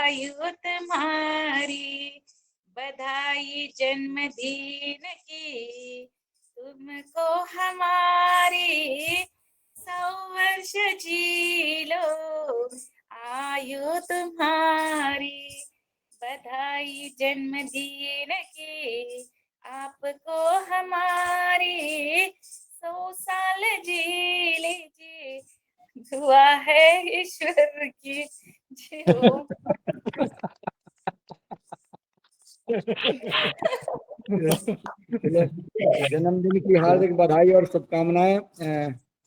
आयु तुम्हारी, बधाई जन्मदिन की तुमको हमारी, 100 वर्ष जी लो आयु तुम्हारी, बधाई जन्मदिन की आपको हमारी, 100 साल जी लीजिए, दुआ है ईश्वर की जियो। जन्मदिन की हार्दिक बधाई और शुभकामनाएं।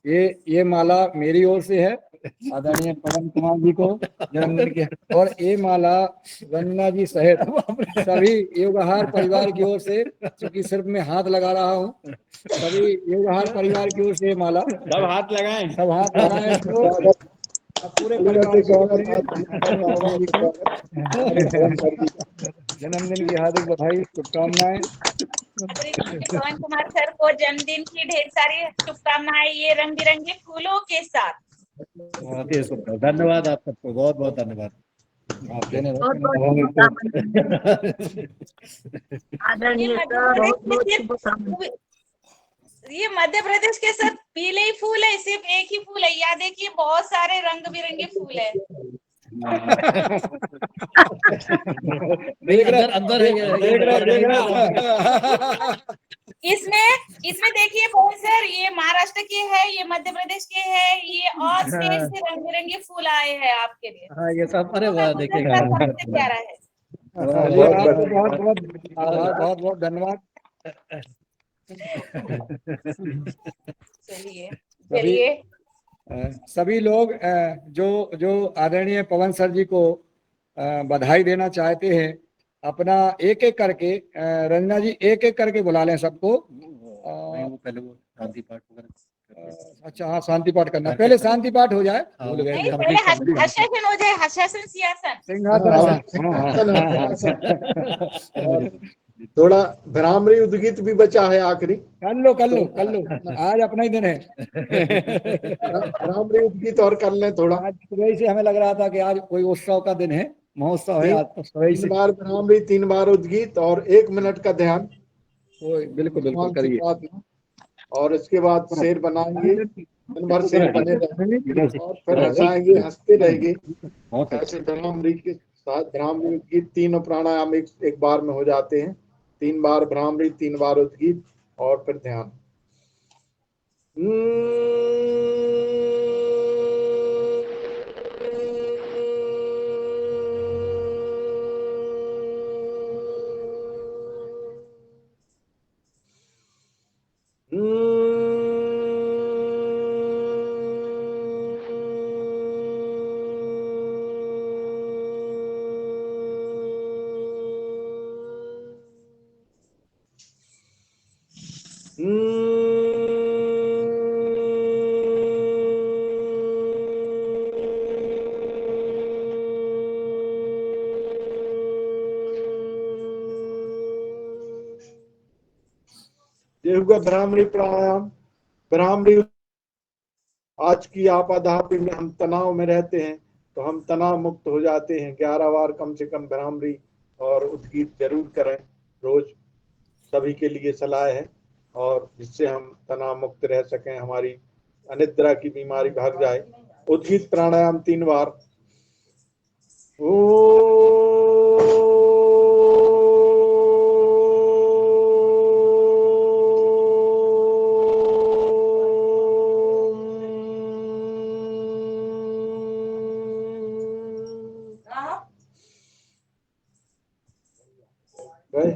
ये माला मेरी ओर से है आदरणीय पवन कुमार जी को जन्मदिन की, और ये माला रंजना जी सहित सभी योगहार परिवार की ओर से, क्योंकि सिर्फ मैं हाथ लगा रहा हूँ, सभी योगहार परिवार की ओर से ये माला, सब हाथ लगाएं, सब हाथ लगाएं इसको, पूरे परिवार की ओर से जन्मदिन की हार्दिक बधाई शुभकामनाएं। पवन कुमार सर को जन्मदिन की ढेर सारी शुभकामनाएं, ये रंग बिरंगे फूलों के साथ। बहुत ही सुंदर, धन्यवाद आप सबको, बहुत बहुत धन्यवाद। ये मध्य प्रदेश के सर पीले ही फूल है, सिर्फ एक ही फूल है, या देखिए बहुत सारे रंग बिरंगे फूल है। अंदर इसमें देखिए पवन सर, ये महाराष्ट्र के है, ये मध्य प्रदेश के है, ये और स्टेट से रंग बिरंगे फूल आए हैं आपके लिए। हाँ, ये सब, अरे वाह, देखिएगा सबसे प्यारा है। बहुत बहुत धन्यवाद। चलिए सभी लोग जो आदरणीय पवन सर जी को बधाई देना चाहते हैं, अपना एक एक करके, रंजना जी एक एक करके बुला लें सबको। पहले वो शांति पाठ वगैरह, अच्छा हाँ, शांति पाठ करना, पहले शांति पाठ हो जाए, भूल गए। नहीं, पहले हर्षासन हो जाए, हर्षासन सिंहासन। थोड़ा भ्रामरी उद्गीत भी बचा है आखिरी, कर लो, आज अपना ही दिन है। भ्रामरी उद्गीत और कर लें थोड़ा। आज सुबह से हमें लग रहा था कि आज कोई उत्सव का दिन है, महोत्सव है आज, तो सुबह से 3 बार भ्रामरी, 3 बार उद्गीत और 1 मिनट का ध्यान। बिल्कुल करिए। और इसके बाद शेर बनाएंगे, दिन भर शेर बने रहेंगे और फिर हंसाएंगे, हंसते रहेंगे। ऐसे भ्रामरी के साथ भ्रामरी उद्गीत, तीनों प्राणायाम एक बार में हो जाते हैं। 3 बार भ्रामरी, 3 बार उद्गीत और फिर ध्यान। ये हुआ भ्रामरी प्राणायाम। भ्रामरी, आज की आपाधापी में हम तनाव में रहते हैं, तो हम तनाव मुक्त हो जाते हैं। 11 बार कम से कम भ्रामरी और उद्गीत जरूर करें रोज, सभी के लिए सलाह है, और जिससे हम तनाव मुक्त रह सकें, हमारी अनिद्रा की बीमारी भाग जाए। उद्गीत प्राणायाम 3 बार। गए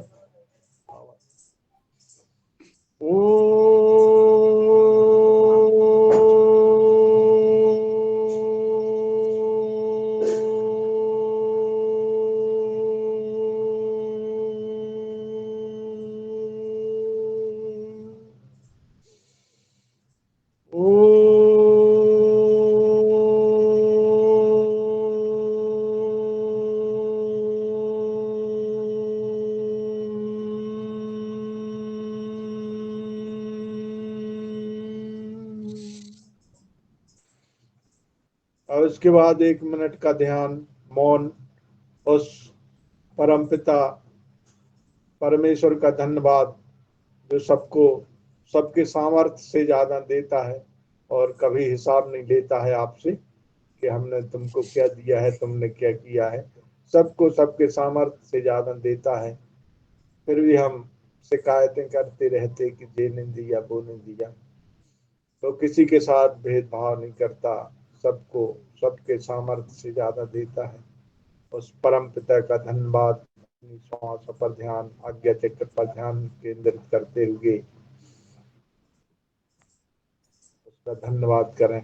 और उसके बाद 1 मिनट का ध्यान, मौन, उस परमपिता परमेश्वर का धन्यवाद जो सबको सबके सामर्थ्य से ज्यादा देता है और कभी हिसाब नहीं लेता है आपसे कि हमने तुमको क्या दिया है, तुमने क्या किया है। सबको सबके सामर्थ्य से ज्यादा देता है, फिर भी हम शिकायतें करते रहते कि ये नहीं दिया, वो नहीं दिया। तो किसी के साथ भेदभाव नहीं करता, सबको सबके सामर्थ्य से ज्यादा देता है। उस परम पिता का धन्यवाद अपनी श्वास पर ध्यान, आज्ञा चक्र पर ध्यान केंद्रित करते हुए उसका धन्यवाद करें।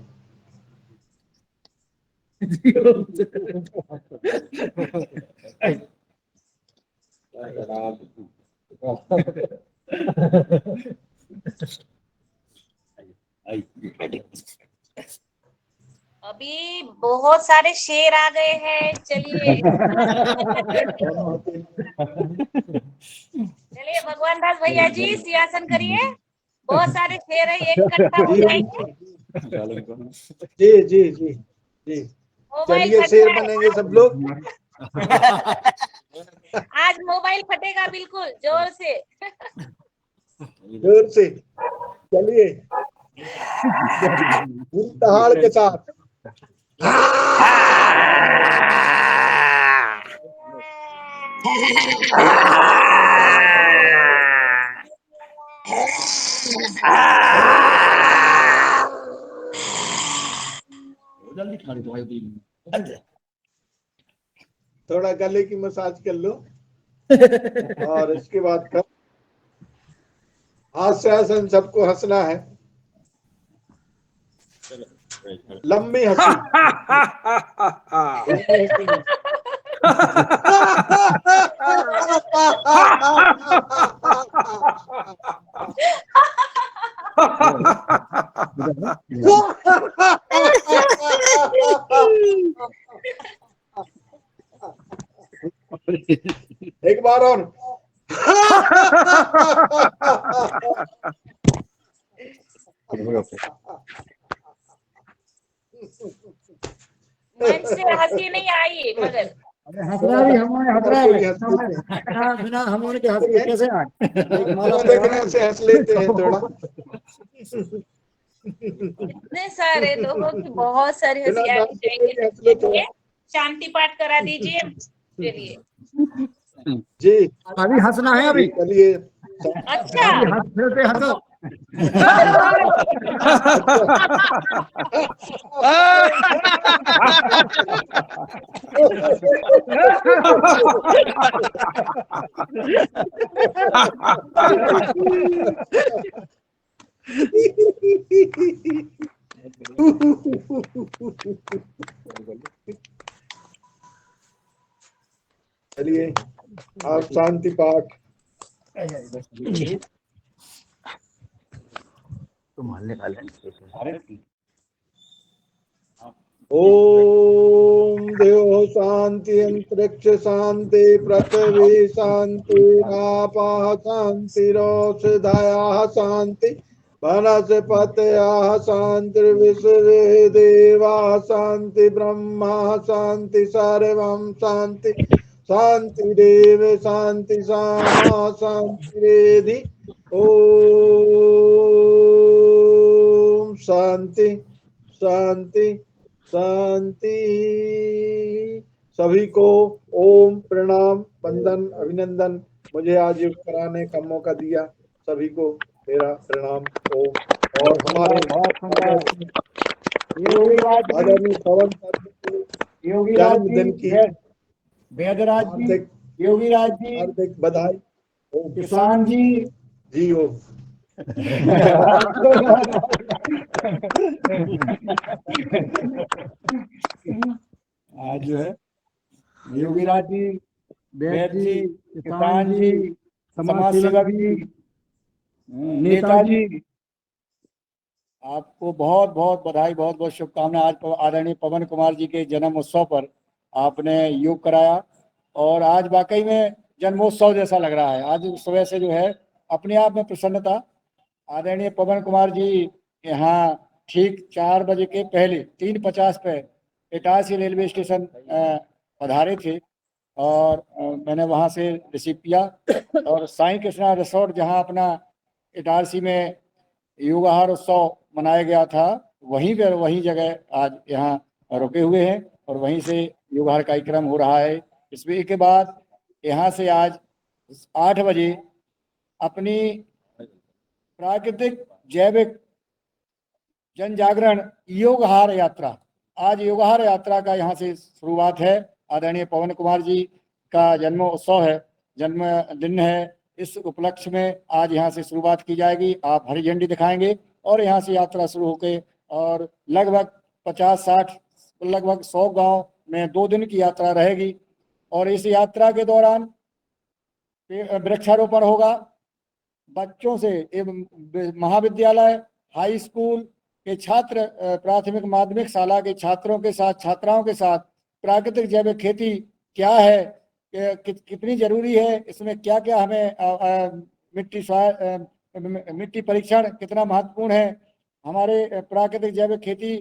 अभी बहुत सारे शेर आ गए हैं, चलिए चलिए भगवान दास भैया जी सिंहासन करिए, बहुत सारे शेर है, एक इकट्ठा हो जाएंगे। जी जी जी जी, मोबाइल चलिए फट शेर रहा है। बनेंगे सब लोग। आज मोबाइल फटेगा बिल्कुल जोर से। जोर से चलिए, पूरी दहाड़ के साथ। जल्दी खाली दवाई दी। थोड़ा गले की मसाज कर लो और इसके बाद कर हास्यासन, सबको हंसना है, लंबी हंसी। एक बार और। मन से हंसी नहीं आई मगर हंसना भी हमारे हंसना है बिना हम उनके हंस के कैसे आए। देखने से हंस लेते हैं थोड़ा। इतने सारे लोगों की बहुत सारी हंसी बिना आ नाम के भी हंस लो थोड़ा। शांति पाठ करा दीजिए चलिए। जी अभी हंसना है अभी। चलिए। अच्छा अभी हंस फिर से हंसो। चलिए आप शांति पाठ। ओम देव शांति, अंतरिक्ष शांति, पृथ्वी शांति, आपः शांति, औषधयः शांति, वनस्पतयः शांति, विश्वे देवाः शांति, ब्रह्मा शांति, सर्वं शांति। शांतिरेव शांति सामा शांतिरेधि। ओम शांति शांति शांति। सभी को ओम प्रणाम, वंदन, अभिनंदन। मुझे आज युक्त कराने का मौका दिया, सभी को मेरा प्रणाम। ओम। और हमारे आदरणीय पवन जन्मदिन की वेदराज जी, हार्दिक योगीराज जी, हार्दिक बधाई। ओम। किसान जी जी ओम। आज जो है योगीराज जी, वैद जी, किसान जी, समाज सेवक जी, नेताजी, आपको बहुत बहुत बधाई, बहुत बहुत शुभकामनाएं। आज आदरणीय पवन कुमार जी के जन्म उत्सव पर आपने योग कराया और आज वाकई में जन्मोत्सव जैसा लग रहा है। आज सुबह से जो है अपने आप में प्रसन्नता। आदरणीय पवन कुमार जी यहाँ ठीक 4 बजे के पहले 3:50 पे इटारसी रेलवे स्टेशन पधारे थे और मैंने वहाँ से रिसीव किया। और साईं कृष्णा रिसोर्ट जहाँ अपना इटारसी में योग आहार उत्सव मनाया गया था, वहीं पर वहीं जगह आज यहाँ रुके हुए हैं और वहीं से योग आहार कार्यक्रम हो रहा है। इसमें के बाद यहाँ से आज 8 बजे अपनी प्राकृतिक जैविक जन जागरण योग आहार यात्रा, आज योग आहार यात्रा का यहाँ से शुरुआत है। आदरणीय पवन कुमार जी का जन्म उत्सव है, जन्मदिन है। इस उपलक्ष्य में आज यहाँ से शुरुआत की जाएगी। आप हरी झंडी दिखाएंगे और यहाँ से यात्रा शुरू होके और लगभग 50-60 लगभग 100 गांव में 2 दिन की यात्रा रहेगी। और इस यात्रा के दौरान वृक्षारोपण होगा। बच्चों से एवं महाविद्यालय, हाई स्कूल के छात्र, प्राथमिक माध्यमिक शाला के छात्रों के साथ, छात्राओं के साथ प्राकृतिक जैविक खेती क्या है, कितनी जरूरी है, इसमें क्या क्या हमें मिट्टी परीक्षण कितना महत्वपूर्ण है, हमारे प्राकृतिक जैविक खेती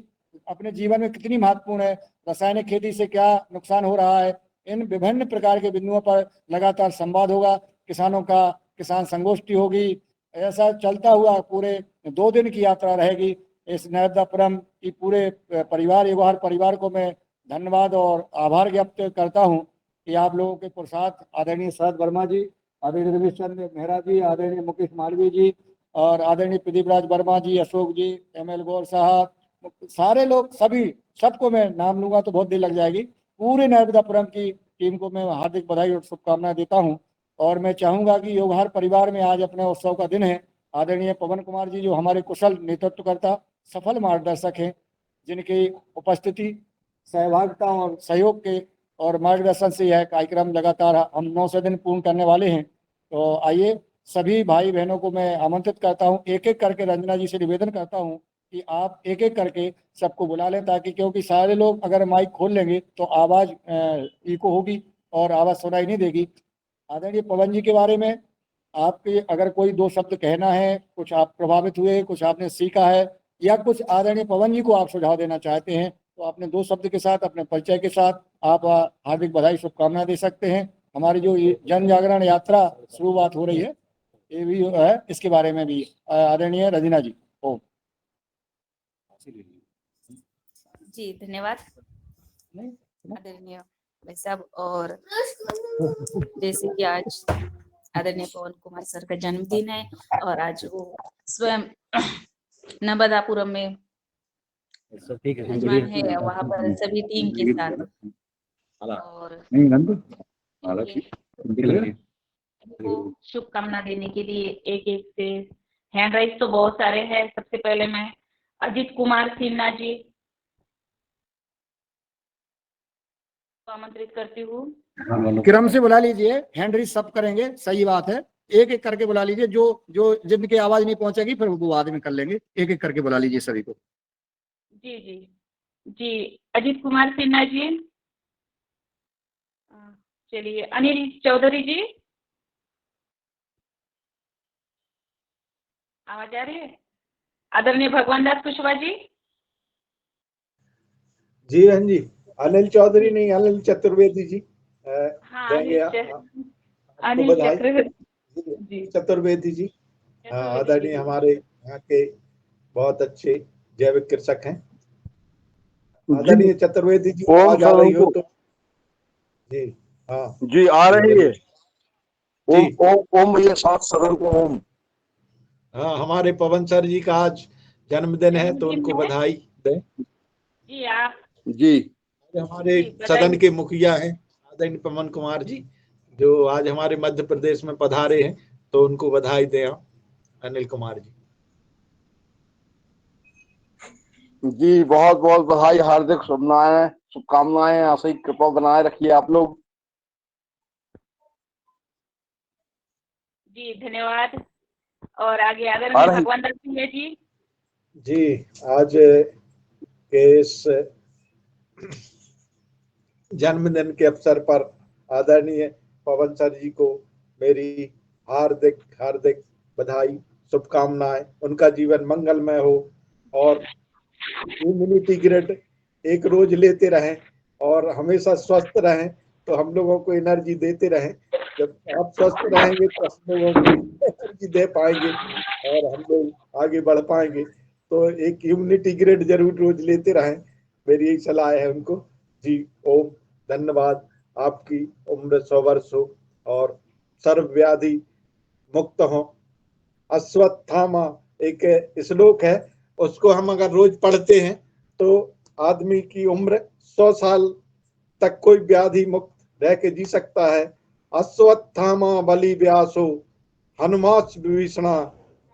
अपने जीवन में कितनी महत्वपूर्ण है, रासायनिक खेती से क्या नुकसान हो रहा है, इन विभिन्न प्रकार के बिंदुओं पर लगातार संवाद होगा। किसानों का किसान संगोष्ठी होगी। ऐसा चलता हुआ पूरे 2 दिन की यात्रा रहेगी। इस नर्मदापुरम की पूरे परिवार, योग आहार परिवार को मैं धन्यवाद और आभार व्यक्त करता हूं कि आप लोगों के पुरुषार्थ, आदरणीय शरद वर्मा जी, आदरणीय रविचंद्र मेहरा जी, आदरणीय मुकेश मालवीय जी और आदरणीय प्रदीप राज वर्मा जी, अशोक जी, ML गौर साहब, सारे लोग, सभी सबको मैं नाम लूंगा तो बहुत देर लग जाएगी। पूरे नर्मदापुरम की टीम को मैं हार्दिक बधाई और शुभकामनाएं देता हूं। और मैं चाहूंगा कि योग आहार परिवार में आज अपने उत्सव का दिन है। आदरणीय पवन कुमार जी जो हमारे कुशल नेतृत्वकर्ता, सफल मार्गदर्शक हैं, जिनकी उपस्थिति, सहभागिता और सहयोग के और मार्गदर्शन से यह कार्यक्रम लगातार हम 900 दिन पूर्ण करने वाले हैं। तो आइए सभी भाई बहनों को मैं आमंत्रित करता हूं, एक एक करके रंजना जी से निवेदन करता हूं कि आप एक एक करके सबको बुला लें, ताकि क्योंकि सारे लोग अगर माइक खोल लेंगे तो आवाज़ इको होगी और आवाज़ सुनाई नहीं देगी। आदरणीय पवन जी के बारे में आपके अगर कोई 2 शब्द कहना है, कुछ आप प्रभावित हुए, कुछ आपने सीखा है या कुछ आदरणीय पवन जी को आप सुझाव देना चाहते हैं, तो अपने 2 शब्द के साथ, अपने परिचय के साथ आप हार्दिक बधाई शुभकामनाएं दे सकते हैं। हमारी जो जन जागरण यात्रा शुरुआत हो रही है, ये भी है, इसके बारे में भी आदरणीय रंजना जी। ओ जी धन्यवाद आदरणीय भाई साहब। और जैसे कि आज आदरणीय पवन कुमार सर का जन्मदिन है और आज वो स्वयं नर्मदापुरम में मेजबान है, वहां पर सभी टीम के साथ और शुभकामना देने के लिए एक एक से हैंड राइज तो बहुत सारे हैं। सबसे पहले मैं अजीत कुमार सिन्हा जी को आमंत्रित करती हूँ। क्रम से बुला लीजिए, हैंड राइज सब करेंगे, सही बात है, एक एक करके बुला लीजिए। जो जो जिनकी आवाज नहीं पहुंचेगी फिर वो बाद में कर लेंगे, एक एक करके बुला लीजिए सभी को। जी जी जी, अजीत कुमार सिन्हा जी, चलिए अनिल चौधरी जी, आवाज आ रही है? आदरणीय भगवान दास कुशवाहा जी। जी हाँ जी, अनिल चौधरी नहीं, अनिल चतुर्वेदी जी देंगे अनिल चतुर्वेदी जी, आदरणीय हमारे यहाँ के बहुत अच्छे जैविक कृषक हैं। आदरणीय चतुर्वेदी जी आवाज आ रही हो तो? जी हाँ जी आ रही है। जी ओम भैया साथ सदन को ओम। हाँ, हमारे पवन सर जी का आज जन्मदिन है तो उनको बधाई दें। जी आप जी हमारे सदन के मुखिया हैं आदरणीय पवन कुमार जी, जो आज हमारे मध्य प्रदेश में पधारे हैं, तो उनको बधाई दें आप, अनिल कुमार जी। जी बहुत बहुत बधाई, हार्दिक शुभकामनाएं, ऐसे ही कृपा बनाए रखिए आप लोग। जी धन्यवाद। और आगे आदरणीय भगवान दास सिंह जी। जी आज के इस जन्मदिन के अवसर पर आदरणीय पवन सर जी को मेरी हार्दिक हार्दिक बधाई, शुभकामनाएं। उनका जीवन मंगलमय हो और इम्यूनिटी ग्रेड एक रोज लेते रहें और हमेशा स्वस्थ रहें, तो हम लोगों को एनर्जी देते रहें। जब आप स्वस्थ रहेंगे तो हम लोगों को एनर्जी दे पाएंगे और हम लोग आगे बढ़ पाएंगे। तो एक इम्यूनिटी ग्रेड जरूर रोज लेते रहें, मेरी यही सलाह है उनको। जी ओम, धन्यवाद। आपकी उम्र 100 वर्ष हो और सर्व व्याधि मुक्त हो। अश्वत्थामा एक श्लोक है, उसको हम अगर रोज पढ़ते हैं तो आदमी की उम्र 100 साल तक कोई व्याधि मुक्त रह के जी सकता है। अश्वत्थामा बलि व्यासो हनुमास विभीषणा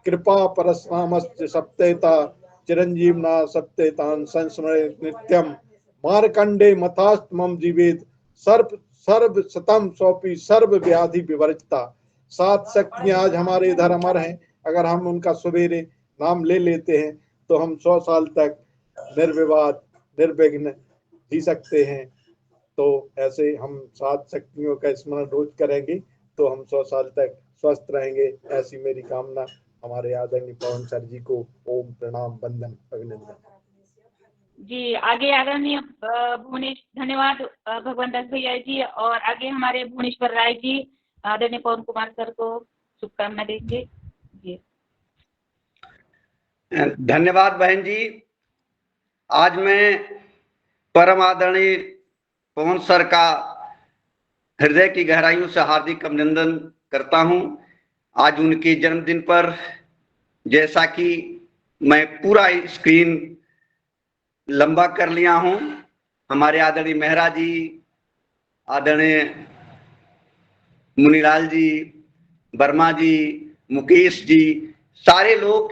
कृपा परस्नामश्च सप्तेता चिरंजीवना सप्तेतान संस्मरे नित्यम मार्कंडे मथास्तमम जीवेत सर्व सर्व शतम सौपी सर्व व्याधि विवर्जिता। 7 शक्तियां आज हमारे इधर अमर हैं, अगर हम उनका सवेरे नाम ले लेते हैं तो हम 100 साल तक निर्विवाद निर्विघ्न जी सकते हैं। तो ऐसे हम 7 शक्तियों का स्मरण रोज करेंगे तो हम 100 साल तक स्वस्थ रहेंगे, ऐसी मेरी कामना। हमारे आदरणीय पवन सर जी को ओम प्रणाम वंदन अभिनंदन। जी आगे आदरणीय भुवनेश, धन्यवाद भगवान दास भैया जी। और आगे हमारे भुवनेश्वर राय जी आदरणीय पवन कुमार सर को शुभकामना देंगे। जी धन्यवाद बहन जी। आज मैं परम आदरणीय पवन सर का हृदय की गहराइयों से हार्दिक अभिनंदन करता हूं। आज उनके जन्मदिन पर जैसा कि मैं पूरा स्क्रीन लंबा कर लिया हूं, हमारे आदरणीय मेहरा जी, आदरणीय मुनीलाल जी, वर्मा जी, मुकेश जी, सारे लोग,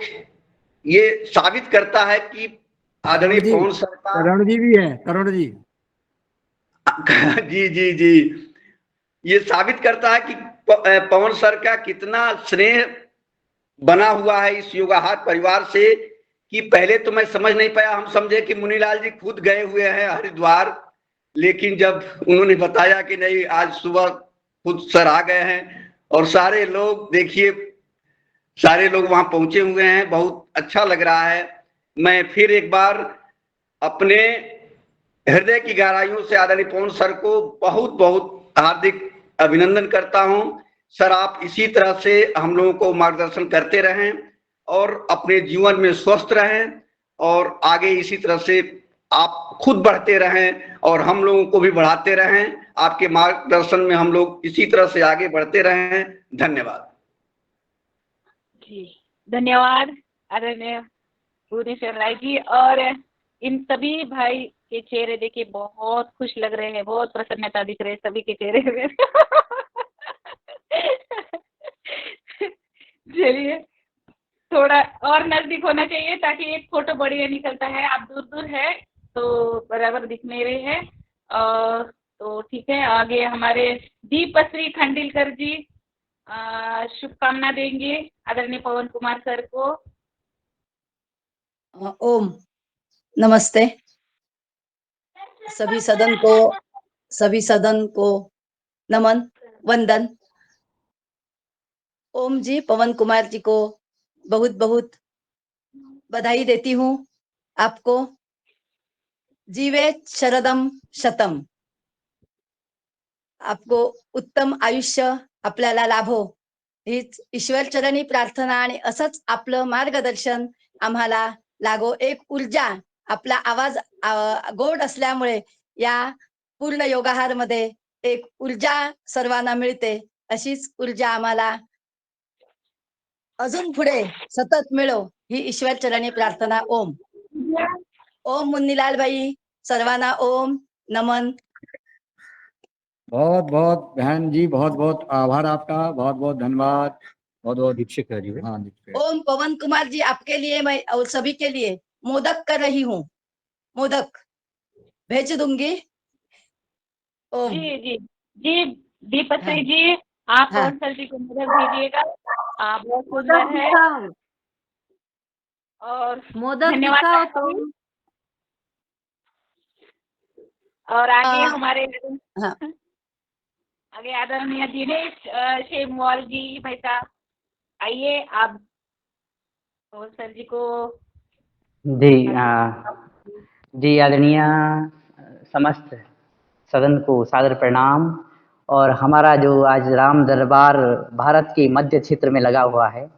ये साबित करता है कि आदरणीय पवन सर का करण जी भी है, करण जी। जी जी जी, ये साबित करता है कि पवन सर का कितना स्नेह बना हुआ है इस योगाहार परिवार से, कि पहले तो मैं समझ नहीं पाया। हम समझे कि मुनीलाल जी खुद गए हुए हैं हरिद्वार, लेकिन जब उन्होंने बताया कि नहीं आज सुबह खुद सर आ गए हैं और सारे लोग देखिए, सारे लोग वहां पहुंचे हुए हैं, बहुत अच्छा लग रहा है। मैं फिर एक बार अपने हृदय की गहराइयों से आदरणीय पवन सर को बहुत बहुत हार्दिक अभिनंदन करता हूं। सर आप इसी तरह से हम लोगों को मार्गदर्शन करते रहें और अपने जीवन में स्वस्थ रहें और आगे इसी तरह से आप खुद बढ़ते रहें और हम लोगों को भी बढ़ाते रहें। आपके मार्गदर्शन में हम लोग इसी तरह से आगे बढ़ते रहें। धन्यवाद जी धन्यवाद आदरणीय भुवनेश्वर राय जी। और इन सभी भाई के चेहरे देखिए बहुत खुश लग रहे हैं, बहुत प्रसन्नता दिख रही है सभी के चेहरे में। चलिए थोड़ा और नजदीक होना चाहिए ताकि एक फोटो बढ़िया निकलता है। आप दूर दूर है तो बराबर दिख नहीं रहे हैं। तो ठीक है, आगे हमारे दीपश्री खंडिलकर जी शुभकामना देंगे आदरणीय पवन कुमार सर को। ओम नमस्ते सभी सदन को नमन वंदन। ओम जी पवन कुमार जी को बहुत बहुत बधाई देती हूँ। आपको जीवे शरदम शतम, आपको उत्तम आयुष्य आपल्याला लाभो हीच ईश्वर चरणी प्रार्थना आणि असंच आपलं मार्गदर्शन आम्हाला लागो। एक ऊर्जा, आपला आवाज गोड असल्यामुळे या पूर्ण योगाहार मध्ये एक ऊर्जा सर्वांना मिळते, अशीच ऊर्जा आम्हाला अजून पुढे सतत मिळो ही ईश्वर चरणी प्रार्थना। ओम ओम मुन्नीलाल भाई सर्वांना ओम नमन। बहुत बहुत बहन जी, बहुत बहुत आभार आपका, बहुत बहुत धन्यवाद, बहुत बहुत दीक्षित है जी। हाँ दीक्षित। ओम पवन कुमार जी आपके लिए मैं और सभी के लिए मोदक कर रही हूँ, मोदक भेज दूंगी। ओम जी जी जी दीपश्री हाँ, जी आप हाँ। पवन सर जी को मोदक भेजिएगा। बहुत सुंदर है और धन्यवाद आपका भी। और आगे हमारे हाँ। आगे आदरणीय दिनेश शेमवाल जी भाई साहब, आइए आप पवन सर जी को। जी जी आदरणीय समस्त सदन को सादर प्रणाम। और हमारा जो आज राम दरबार भारत के मध्य क्षेत्र में लगा हुआ है,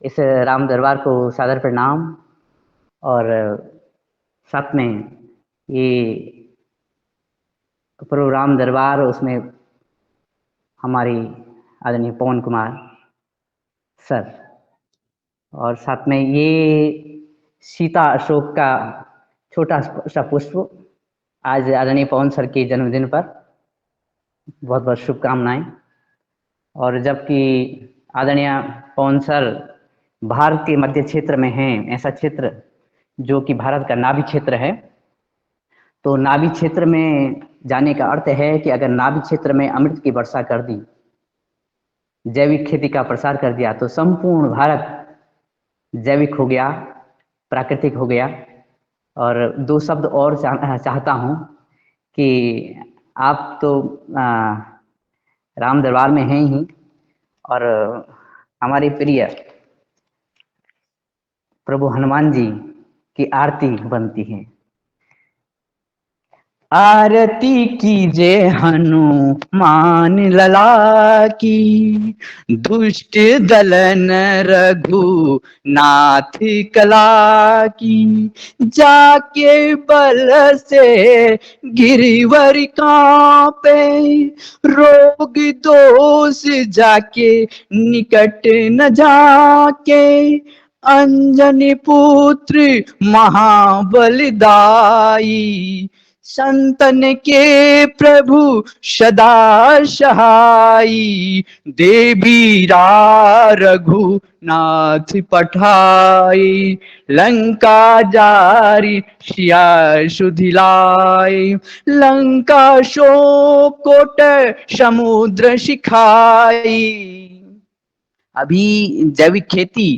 इस राम दरबार को सादर प्रणाम। और साथ में ये प्रभु राम दरबार, उसमें हमारी आदरणीय पवन कुमार सर, और साथ में ये सीता अशोक का छोटा सा पुष्प आज आदरणीय पवन सर के जन्मदिन पर बहुत बहुत शुभकामनाएं। और जबकि आदरणीय पवन सर भारत के मध्य क्षेत्र में हैं, ऐसा क्षेत्र जो कि भारत का नाभि क्षेत्र है, तो नाभि क्षेत्र में जाने का अर्थ है कि अगर नाभि क्षेत्र में अमृत की वर्षा कर दी, जैविक खेती का प्रसार कर दिया, तो संपूर्ण भारत जैविक हो गया, प्राकृतिक हो गया। और दो शब्द और चाहता हूँ कि आप तो राम दरबार में हैं ही, और हमारे प्रिय प्रभु हनुमान जी की आरती बनती है। आरती कीजिए हनुमान लला की, दुष्ट दलन रघुनाथ कला की। जाके बल से गिरिवर कांपे, रोग दोष जाके निकट न जाके। अंजनी पुत्र महाबलदाई, संतन के प्रभु सदा सहाई। देवीरा रघुनाथ पठाई, लंका जारी सिया सुधिलाई। लंका शोकोट समुद्र सिखाई। अभी जैविक खेती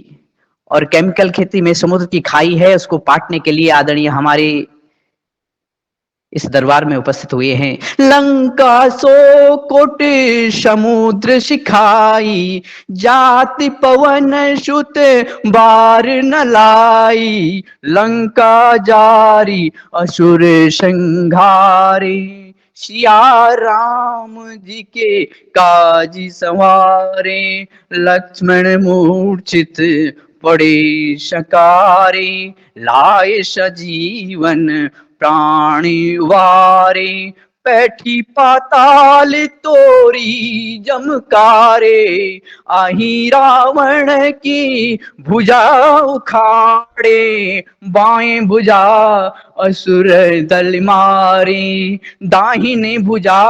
और केमिकल खेती में समुद्र की खाई है, उसको पाटने के लिए आदरणीय हमारे इस दरबार में उपस्थित हुए हैं। लंका सो कोट समुद्र सिखाई, जाति पवन सुत बार न लाई। लंका जारी असुर संघारे, सिया राम जी के काज संवारे। लक्ष्मण मूर्छित पड़े सकारे, लाए सजीवन प्राणी वारे। बैठी पाताल तोरी जमकारे, आही रावण की भुजा उखाड़े। बाएं भुजा असुर दल मारे, दाहिने भुजा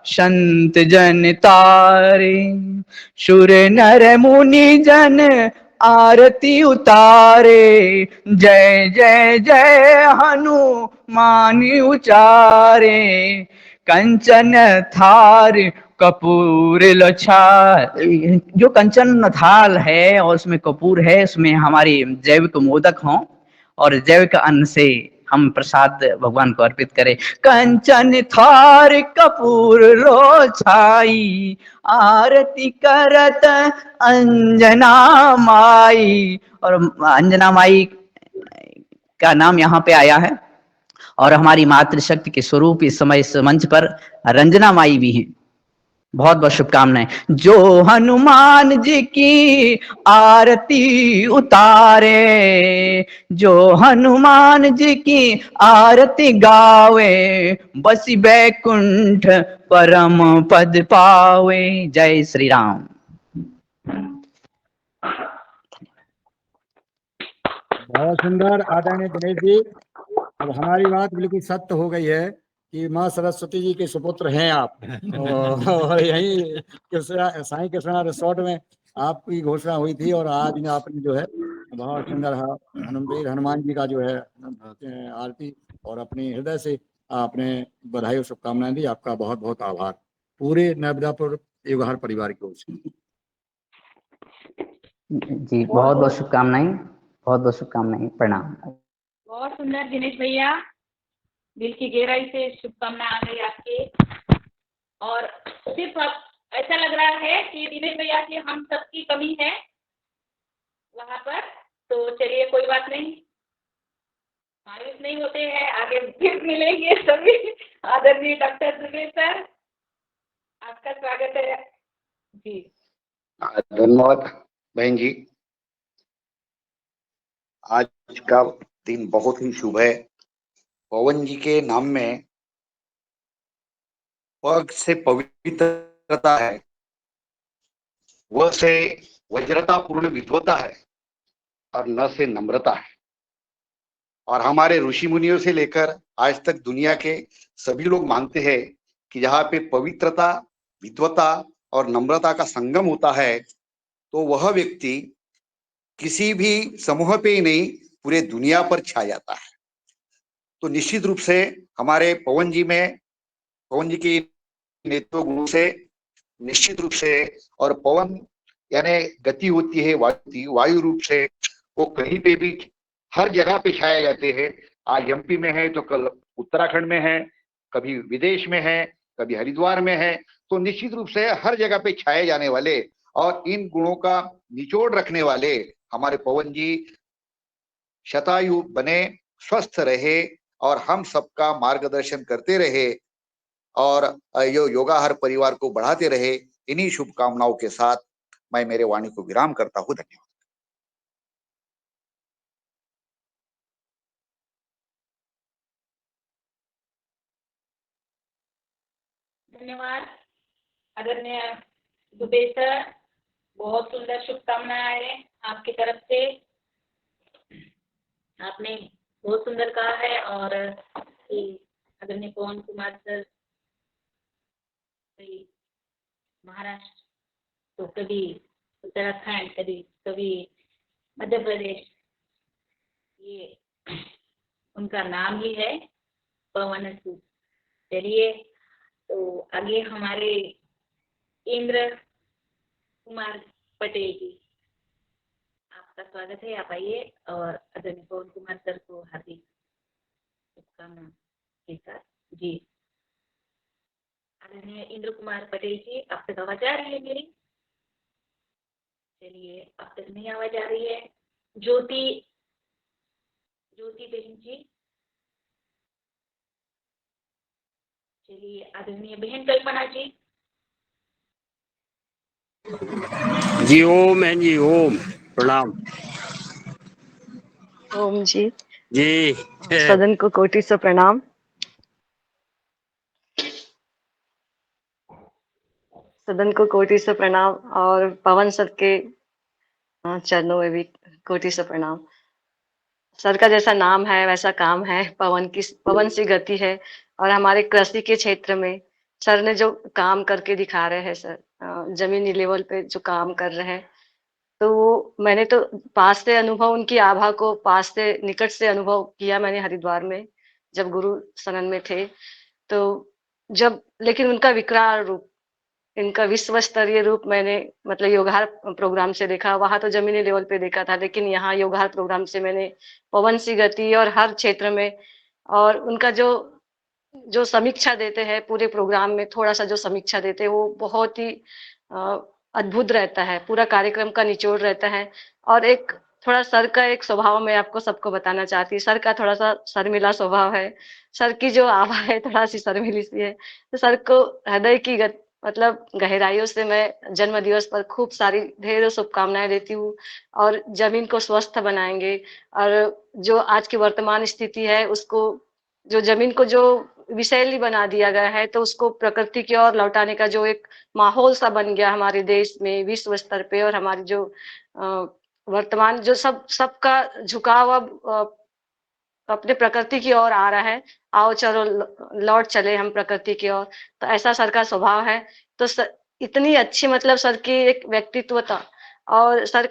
संत जन तारे। सुर नर मुनि जन आरती उतारे, जय जय जय हनुमान उचारे। कंचन थार कपूर लछा, जो कंचन थाल है और उसमें कपूर है, उसमें हमारे जैविक मोदक हों और जैविक अन्न से हम प्रसाद भगवान को अर्पित करें। कंचन थार कपूर लो छाई, आरती करत अंजना माई। और अंजना माई का नाम यहाँ पे आया है, और हमारी मातृशक्ति के स्वरूप इस समय इस मंच पर रंजना माई भी हैं। बहुत बहुत शुभकामनाएं। जो हनुमान जी की आरती उतारे, जो हनुमान जी की आरती गावे। बसी बैकुंठ परम पद पावे। जय श्री राम। बहुत सुंदर आदरणीय दिनेश जी। अब हमारी बात बिल्कुल सत्य हो गई है कि माँ सरस्वती जी के सुपुत्र हैं आप। और यही साईं कृष्णा रिसोर्ट में आपकी घोषणा हुई थी, और आज आपने जो है बहुत सुंदर हनुमान जी का जो है आरती और अपने हृदय से आपने बधाई और शुभकामनाएं दी। आपका बहुत बहुत आभार पूरे नर्मदापुर युगहर परिवार की ओर से। जी बहुत बहुत शुभकामनाएं, बहुत बहुत शुभकामनाएं, प्रणाम। बहुत सुंदर दिनेश भैया, दिल की गहराई से शुभकामनाएं आ गई आपके। और सिर्फ अब ऐसा लग रहा है कि दिनेश भैया की हम सबकी कमी है वहां पर, तो चलिए कोई बात नहीं, मायूस नहीं होते हैं, आगे फिर मिलेंगे सभी। आदरणीय डॉक्टर दुबे सर, आपका स्वागत है जी। धन्यवाद बहन जी। आज का दिन बहुत ही शुभ है। पवन जी के नाम में पग से पवित्रता है, व से वज्रता पूर्ण विद्वता है, और न से नम्रता है। और हमारे ऋषि मुनियों से लेकर आज तक दुनिया के सभी लोग मानते हैं कि जहाँ पे पवित्रता, विद्वता और नम्रता का संगम होता है, तो वह व्यक्ति किसी भी समूह पे ही नहीं, पूरे दुनिया पर छा जाता है। तो निश्चित रूप से हमारे पवन जी की नेतृत्व गुण से निश्चित रूप से, और पवन यानी गति होती है वायु रूप से, वो कहीं पे भी हर जगह पे छाए जाते हैं। आज एमपी में है तो कल उत्तराखंड में है, कभी विदेश में है, कभी हरिद्वार में है। तो निश्चित रूप से हर जगह पे छाए जाने वाले और इन गुणों का निचोड़ रखने वाले हमारे पवन जी शतायु बने, स्वस्थ रहे और हम सबका मार्गदर्शन करते रहे, और यो योगाहार परिवार को बढ़ाते रहे। इन्हीं शुभकामनाओं के साथ मैं मेरे वाणी को विराम करता हूं। धन्यवाद। धन्यवाद आदरणीय दुबे सर, बहुत सुंदर शुभकामनाएं आपकी तरफ से। आपने बहुत सुंदर कहा है। और आदरणीय पवन कुमार सर महाराष्ट्र, तो कभी उत्तराखंड, कभी मध्य प्रदेश, ये उनका नाम ही है पवन सूत। चलिए, तो आगे हमारे इंद्र कुमार पटेल जी, आपका स्वागत है। आप आइए और आदरणीय पवन कुमार सर को हार्दिक शुभकामना के साथ जी। आदरणीय इंद्र कुमार पटेल जी, आप तक आवाज आ रही है मेरी? चलिए, अब तक नहीं आवाज आ रही है। ज्योति बहन जी, चलिए। आदरणीय बहन कल्पना जी, जी ओम है जी, ओम प्रणाम ओम जी। जी। सदन को कोटि से प्रणाम। सदन को कोटि से प्रणाम और पवन सर के चरणों में भी कोटि से प्रणाम। सर का जैसा नाम है वैसा काम है, पवन सी गति है। और हमारे कृषि के क्षेत्र में सर ने जो काम करके दिखा रहे हैं सर, जमीनी लेवल पे जो काम कर रहे हैं, तो वो मैंने तो पास से अनुभव, उनकी आभा को पास से निकट से अनुभव किया मैंने हरिद्वार में जब गुरु सनन में थे। तो जब लेकिन उनका विकराल रूप, इनका विश्व स्तरीय रूप मैंने मतलब योगाहार प्रोग्राम से देखा। वहां तो जमीनी लेवल पे देखा था, लेकिन यहाँ योगाहार प्रोग्राम से मैंने पवन सी गति और हर क्षेत्र में, और उनका जो जो समीक्षा देते हैं पूरे प्रोग्राम में, थोड़ा सा जो समीक्षा देते हैं वो बहुत ही अद्भुत रहता है। पूरा कार्यक्रम का निचोड़ रहता है। और एक थोड़ा सर का एक स्वभाव मैं आपको सबको बताना चाहती हूँ। सर का थोड़ा सा शर्मिला स्वभाव है। सर की जो आभा है थोड़ा सी शर्मिली सी है। तो सर को हृदय की मतलब गहराइयों से मैं जन्म दिवस पर खूब सारी ढेरों शुभकामनाएं देती हूँ। और जमीन को स्वस्थ बनाएंगे, और जो आज की वर्तमान स्थिति है उसको, जो जमीन को जो विषैली बना दिया गया है, तो उसको प्रकृति की ओर लौटाने का जो एक माहौल सा बन गया हमारे देश में विश्व स्तर पे, और हमारी जो वर्तमान जो सबका झुकाव अब अपने प्रकृति की ओर आ रहा है। आओ चलो लौट चले हम प्रकृति की ओर। तो ऐसा सर का स्वभाव है। तो इतनी अच्छी मतलब सर की एक व्यक्तित्वता, और सर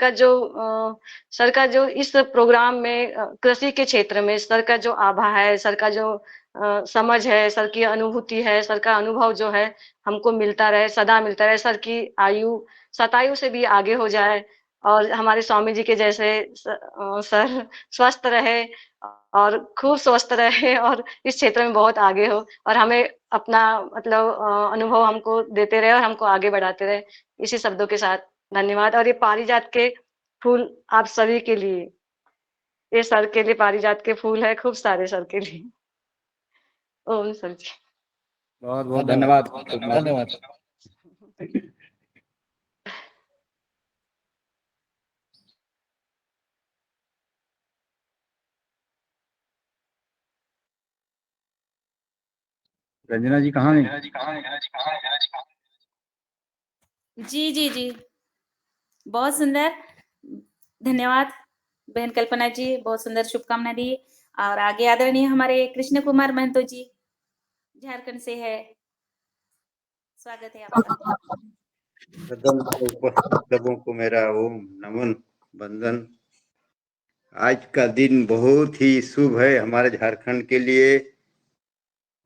का जो इस प्रोग्राम में कृषि के क्षेत्र में सर का जो आभा है, सर का जो समझ है, सर की अनुभूति है, सर का अनुभव जो है हमको मिलता रहे, सदा मिलता रहे। सर की आयु शतायु से भी आगे हो जाए, और हमारे स्वामी जी के जैसे सर स्वस्थ रहे और खूब स्वस्थ रहे, और इस क्षेत्र में बहुत आगे हो, और हमें अपना मतलब अनुभव हमको देते रहे और हमको आगे बढ़ाते रहे। इसी शब्दों के साथ धन्यवाद। और ये पारिजात के फूल आप सभी के लिए, ये सर के लिए पारिजात के फूल है, खूब सारे सर के लिए। ओम सर जी। बहुत बहुत धन्यवाद। धन्यवाद। रंजना जी कहाँ हैं? जी जी जी, बहुत सुंदर, धन्यवाद बहन कल्पना जी, बहुत सुंदर शुभकामनाएं दी। और आगे आदरणीय हमारे कृष्ण कुमार महतो जी झारखंड से है, स्वागत है आपका। सदन पर उपस्थित सबों को मेरा ओम नमन वंदन। आज का दिन बहुत ही शुभ है हमारे झारखंड के लिए,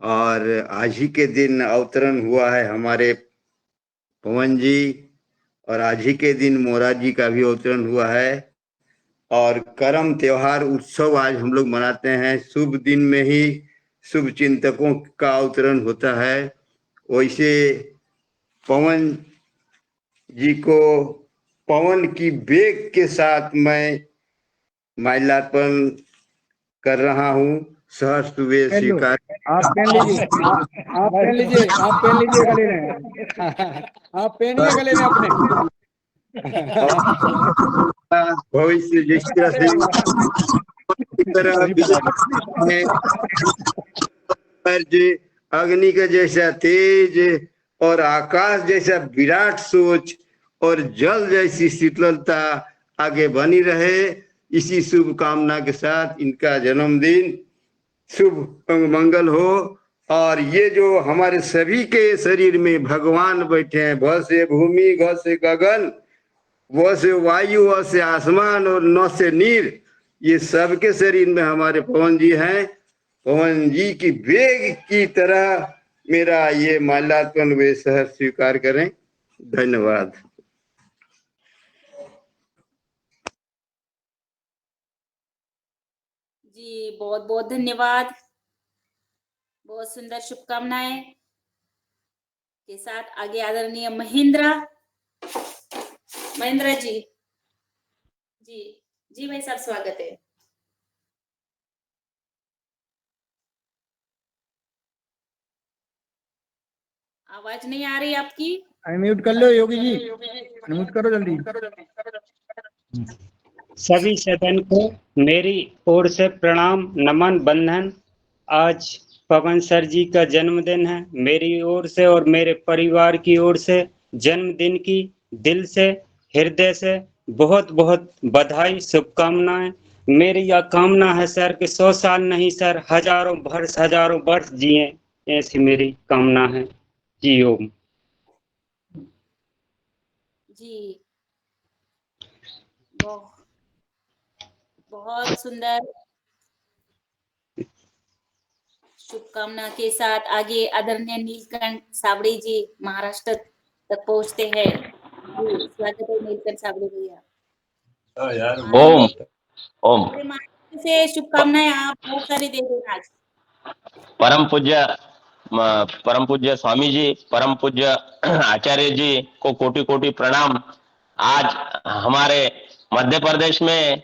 और आज ही के दिन अवतरण हुआ है हमारे पवन जी, और आज ही के दिन मोरार जी का भी अवतरण हुआ है। और करम त्योहार उत्सव आज हम लोग मनाते हैं। शुभ दिन में ही शुभ चिंतकों का अवतरण होता है। वैसे पवन जी को पवन की बेग के साथ मैं माल्यार्पण कर रहा हूँ। सहर्ष स्वीकार। आप पेन लीजिए, आप पेन लीजिए, आप पेन लीजिए गले में। आप पेनिए गले में अपने। भविष्य जिस तरह से अग्नि का जैसा तेज और आकाश जैसा विराट सोच और जल जैसी शीतलता आगे बनी रहे, इसी शुभ कामना के साथ इनका जन्मदिन शुभ मंगल हो। और ये जो हमारे सभी के शरीर में भगवान बैठे हैं, भ से भूमि, घ से गगन, व से वायु, अ से आसमान और न से नीर, ये सबके शरीर में हमारे पवन जी हैं। पवन जी की वेग की तरह मेरा ये माल्यार्पण वे सहर्ष स्वीकार करें। धन्यवाद। जी बहुत बहुत धन्यवाद, बहुत सुंदर शुभकामनाएं के साथ आगे आदरणीय महेंद्रा जी। जी जी भाई साहब, स्वागत है। आवाज नहीं आ रही आपकी। अनम्यूट कर लो योगी जी, अनम्यूट करो जल्दी। सभी सदन को मेरी ओर से प्रणाम, नमन, बंधन। आज पवन सर जी का जन्मदिन है। मेरी ओर से और मेरे परिवार की ओर से जन्मदिन की दिल से, हृदय से बहुत बहुत बधाई, शुभकामनाएं। मेरी यह कामना है सर कि 100 साल नहीं सर, हजारों वर्ष जिए, ऐसी मेरी कामना है। जी ओम। जी बहुत सुंदर शुभकामना के साथ आगे आदरणीय नीलकंठ सावड़ी जी महाराष्ट्र तक पहुंचते हैं। स्वागत है नीलकंठ सावड़ी भैया। ओम ओम। पूरे महाराष्ट्र से शुभकामनाएं आप बहुत सारी दे रहे हैं आज। परम पूज्य स्वामी जी, परम पूज्य आचार्य जी को कोटि कोटि प्रणाम। आज हमारे मध्य प्रदेश में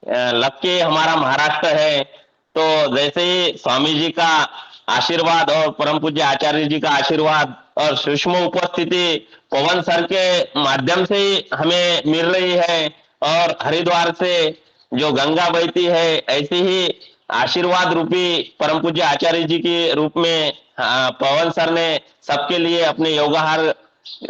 लग के हमारा महाराष्ट्र है, तो जैसे ही स्वामी जी का आशीर्वाद और परम पूज्य आचार्य जी का आशीर्वाद और सूक्ष्म उपस्थिति पवन सर के माध्यम से ही हमें मिल रही है, और हरिद्वार से जो गंगा बहती है, ऐसे ही आशीर्वाद रूपी परम पूज्य आचार्य जी के रूप में पवन सर ने सबके लिए अपने योगाहार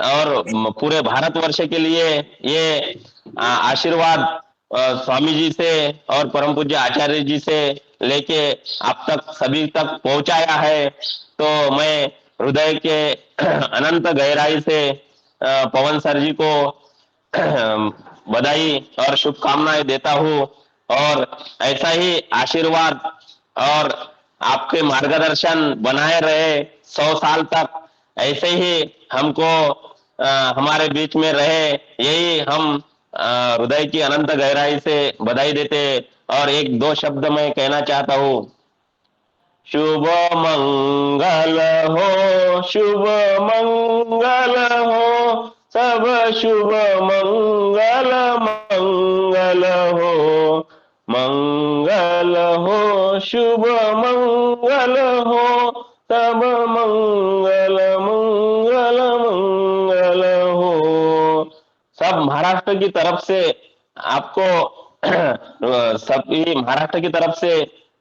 और पूरे भारतवर्ष के लिए ये आशीर्वाद स्वामी जी से और परम पूज्य आचार्य जी से लेके आप तक सभी तक पहुंचाया है। तो मैं हृदय के अनंत गहराई से पवन सर जी को बधाई और शुभकामनाएं देता हूँ, और ऐसा ही आशीर्वाद और आपके मार्गदर्शन बनाए रहे 100 साल तक, ऐसे ही हमको हमारे बीच में रहे, यही हम हृदय की अनंत गहराई से बधाई देते। और एक दो शब्द मैं कहना चाहता हूँ। शुभ मंगल हो, शुभ मंगल हो, सब शुभ मंगल मंगल हो, मंगल शुभ मंगल हो, तब मंगल मंगल मंगल हो। सब महाराष्ट्र की तरफ से आपको सभी महाराष्ट्र की तरफ से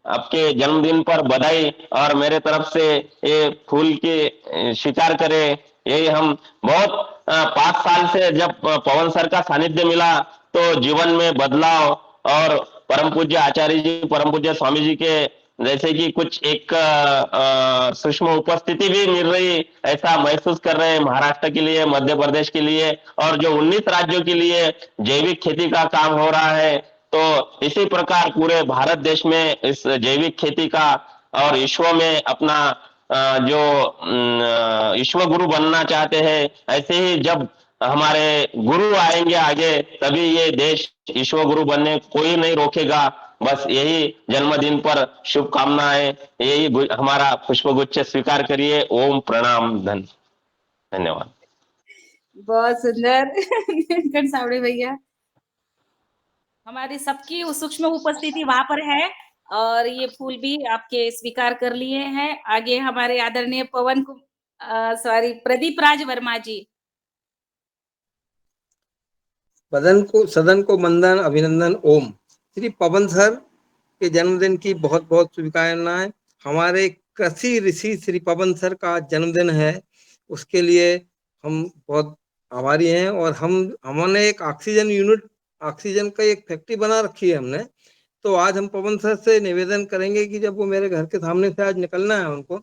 आपके जन्मदिन पर बधाई, और मेरे तरफ से ये फूल की स्वीकार करें। यही हम बहुत 5 साल से जब पवन सर का सानिध्य मिला तो जीवन में बदलाव, और परम पूज्य आचार्य जी, परम पूज्य स्वामी जी के जैसे कि कुछ एक सूक्ष्म उपस्थिति भी मिल रही, ऐसा महसूस कर रहे हैं महाराष्ट्र के लिए, मध्य प्रदेश के लिए, और जो 19 राज्यों के लिए जैविक खेती का काम हो रहा है। तो इसी प्रकार पूरे भारत देश में इस जैविक खेती का और विश्व में अपना जो विश्व गुरु बनना चाहते हैं, ऐसे ही जब हमारे गुरु आएंगे आगे, तभी ये देश विश्व गुरु बनने कोई नहीं रोकेगा। बस यही जन्मदिन पर शुभकामनाएं, यही हमारा पुष्पगुच्छ स्वीकार करिए। ओम प्रणाम धन्यवाद। बहुत सुंदर घनसावड़े भैया, हमारी सबकी सूक्ष्म उपस्थिति वहां पर है और ये फूल भी आपके स्वीकार कर लिए हैं। आगे हमारे आदरणीय प्रदीप राज वर्मा जी। सदन को वंदन अभिनंदन। ओम। श्री पवन सर के जन्मदिन की बहुत बहुत शुभकामनाएं। हमारे कृषि ऋषि श्री पवन सर का जन्मदिन है, उसके लिए हम बहुत आभारी हैं। और हमने एक ऑक्सीजन का एक फैक्ट्री बना रखी है हमने। तो आज हम पवन सर से निवेदन करेंगे कि जब वो मेरे घर के सामने से आज निकलना है उनको,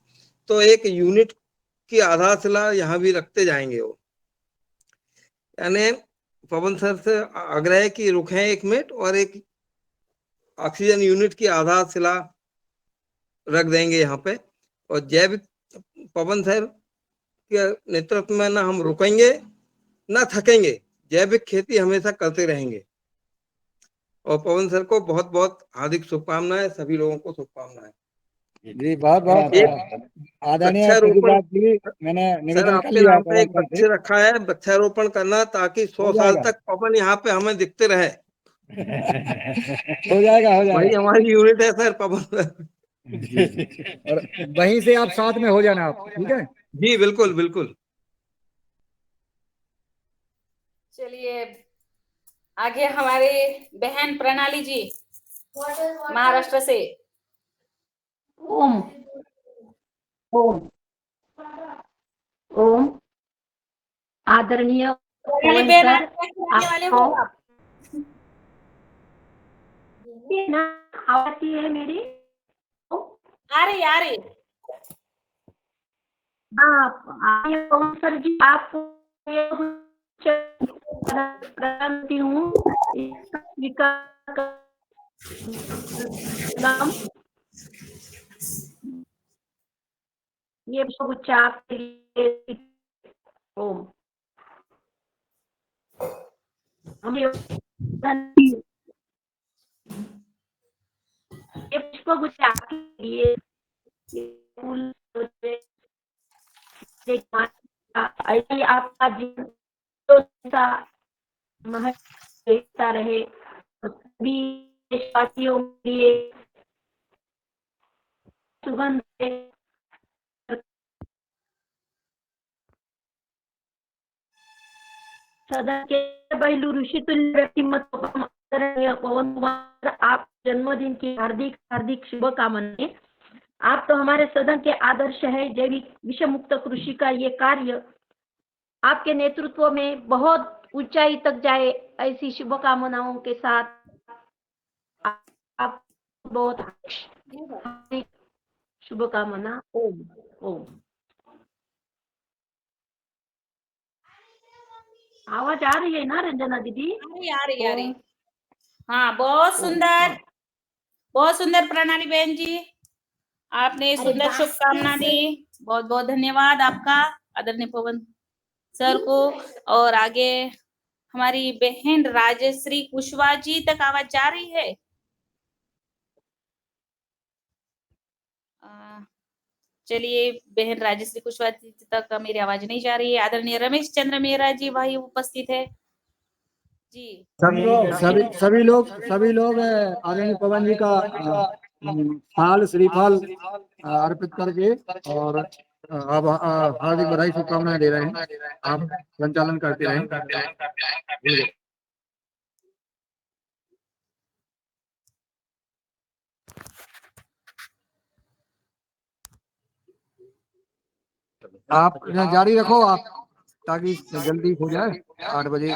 तो एक यूनिट की आधारशिला यहाँ भी रखते जाएंगे वो। यानी पवन सर से आग्रह है कि रुकें 1 मिनट और एक ऑक्सीजन यूनिट की आधारशिला रख देंगे यहाँ पे। और जैविक पवन सर के नेतृत्व में ना हम रुकेंगे ना थकेंगे, जैविक खेती हमेशा करते रहेंगे। और पवन सर को बहुत बहुत हार्दिक शुभकामनाएं, सभी लोगों को शुभकामनाएं। जी बहुत बहुत आदरणीय वृक्षारोपण, मैंने सर निवेदन कर आपके लिया नाम पे एक पवन वृक्ष सर रखा है, वृक्षारोपण करना, ताकि 100 साल तक पवन यहाँ पे हमें दिखते रहे। हो जाएगा वही हमारी यूनिट है सर, पवन सर। और वहीं से आप साथ में हो जाना आप, ठीक है? जी बिल्कुल बिल्कुल। चलिए आगे हमारे बहन प्रणाली जी महाराष्ट्र से। ओम ओम ओम। आदरणीय पवन सर, आपको आवाज है मेरी? आ रही पवन सर जी, आपको करती हूँ ये पुष्पगुच्छ आपके लिए। ओम। ये पुष्पगुच्छ आपके लिए फूल आपका जीवन महत्ता रहे, सभी देशवासियों के लिए सुगंध सदन के बहलू ऋषि तुल्य व्यक्तिमत्व पवन कुमार, आप जन्मदिन की हार्दिक हार्दिक शुभकामनाएं। आप तो हमारे सदन के आदर्श है। जैविक विषमुक्त कृषि का ये कार्य आपके नेतृत्व में बहुत ऊंचाई तक जाए, ऐसी शुभकामनाओं के साथ आप बहुत शुभकामना। ओम ओम। आवाज आ रही है ना रंजना दीदी? आ रही। हाँ बहुत सुंदर प्रणाली बहन जी, आपने सुंदर शुभकामना दी। बहुत बहुत धन्यवाद आपका आदरणीय पवन सर को। और आगे हमारी बहन राजश्री कुशवाहा जी तक आवाज जा रही है? चलिए बहन राजश्री कुशवाहा जी तक मेरी आवाज नहीं जा रही है। आदरणीय रमेश चंद्र मेहरा जी भाई उपस्थित है जी। सभी लोग आदरणीय पवन जी का फल श्रीफल अर्पित करके और आप हार्दिक बधाई शुभकामनाएं दे रहे हैं। आप संचालन करते रहें। आप जारी रखो आप, ताकि जल्दी हो जाए 8 बजे।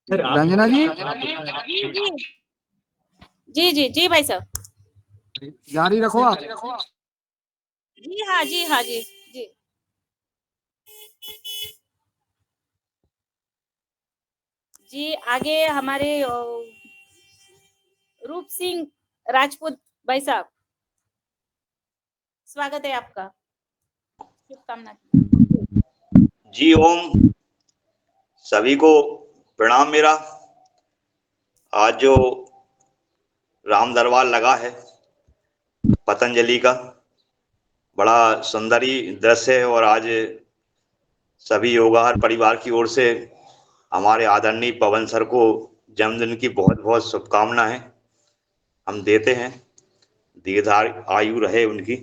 रंजना जी, जी जी जी भाई साहब, जारी रखो आप। जी हाँ जी हाँ जी जी। जी आगे हमारे रूप सिंह राजपूत भाई साहब, स्वागत है आपका, शुभकामना। जी ओम, सभी को प्रणाम मेरा। आज जो राम दरबार लगा है पतंजलि का, बड़ा सुंदर ही दृश्य है। और आज सभी योगाहार परिवार की ओर से हमारे आदरणीय पवन सर को जन्मदिन की बहुत बहुत शुभकामनाएं हम देते हैं। दीर्घायु रहे उनकी,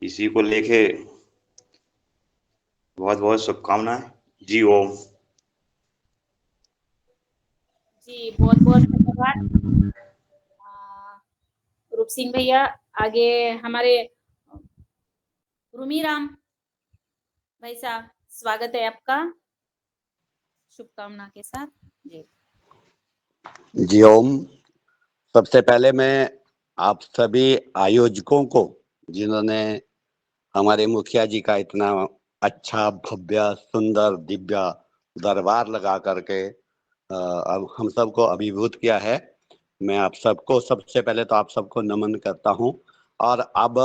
इसी को लेके बहुत बहुत शुभकामनाएं। जी ओम। जी बहुत बहुत धन्यवाद रूप सिंह भैया। आगे हमारे रूमीराम भाई साहब, स्वागत है आपका, शुभकामना के साथ। जी जी ओम। सबसे पहले मैं आप सभी आयोजकों को, जिन्होंने हमारे मुखिया जी का इतना अच्छा भव्य सुंदर दिव्य दरबार लगा करके अब हम सबको अभिभूत किया है, मैं आप सबको सबसे पहले तो आप सबको नमन करता हूं। और अब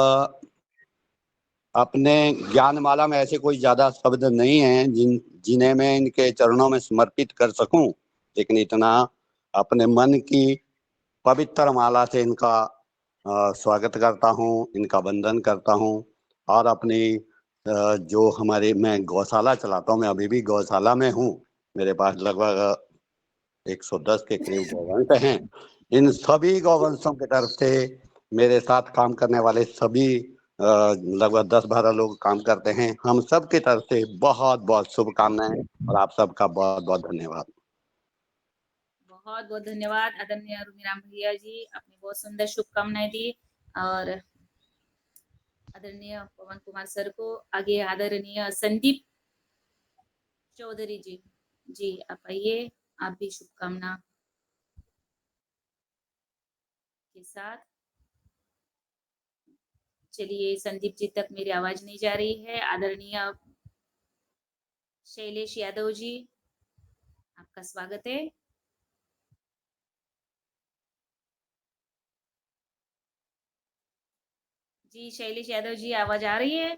अपने ज्ञानमाला में ऐसे कोई ज्यादा शब्द नहीं है जिन्हें मैं इनके चरणों में समर्पित कर सकूं, लेकिन इतना अपने मन की पवित्र माला से इनका स्वागत करता हूं, इनका वंदन करता हूं। और अपनी जो हमारे, मैं गौशाला चलाता हूं, मैं अभी भी गौशाला में हूं, मेरे पास लगभग 110 के करीब गौवंश हैं। इन सभी गौवंशों की तरफ से मेरे साथ काम करने वाले सभी लगभग 10-12 लोग काम करते हैं, हम सब की तरफ से बहुत बहुत शुभकामनाएं और आप सबका बहुत बहुत धन्यवाद। बहुत बहुत धन्यवाद आदरणीय रूमीराम भैया जी, आपने बहुत सुंदर शुभकामनाएं दी। और आदरणीय पवन कुमार सर को आगे आदरणीय संदीप चौधरी जी, जी आप आइए, आप भी शुभकामना के साथ। चलिए संदीप जी तक मेरी आवाज नहीं जा रही है। आदरणीय शैलेश यादव जी, आपका स्वागत है। जी शैलेश यादव जी, आवाज आ रही है?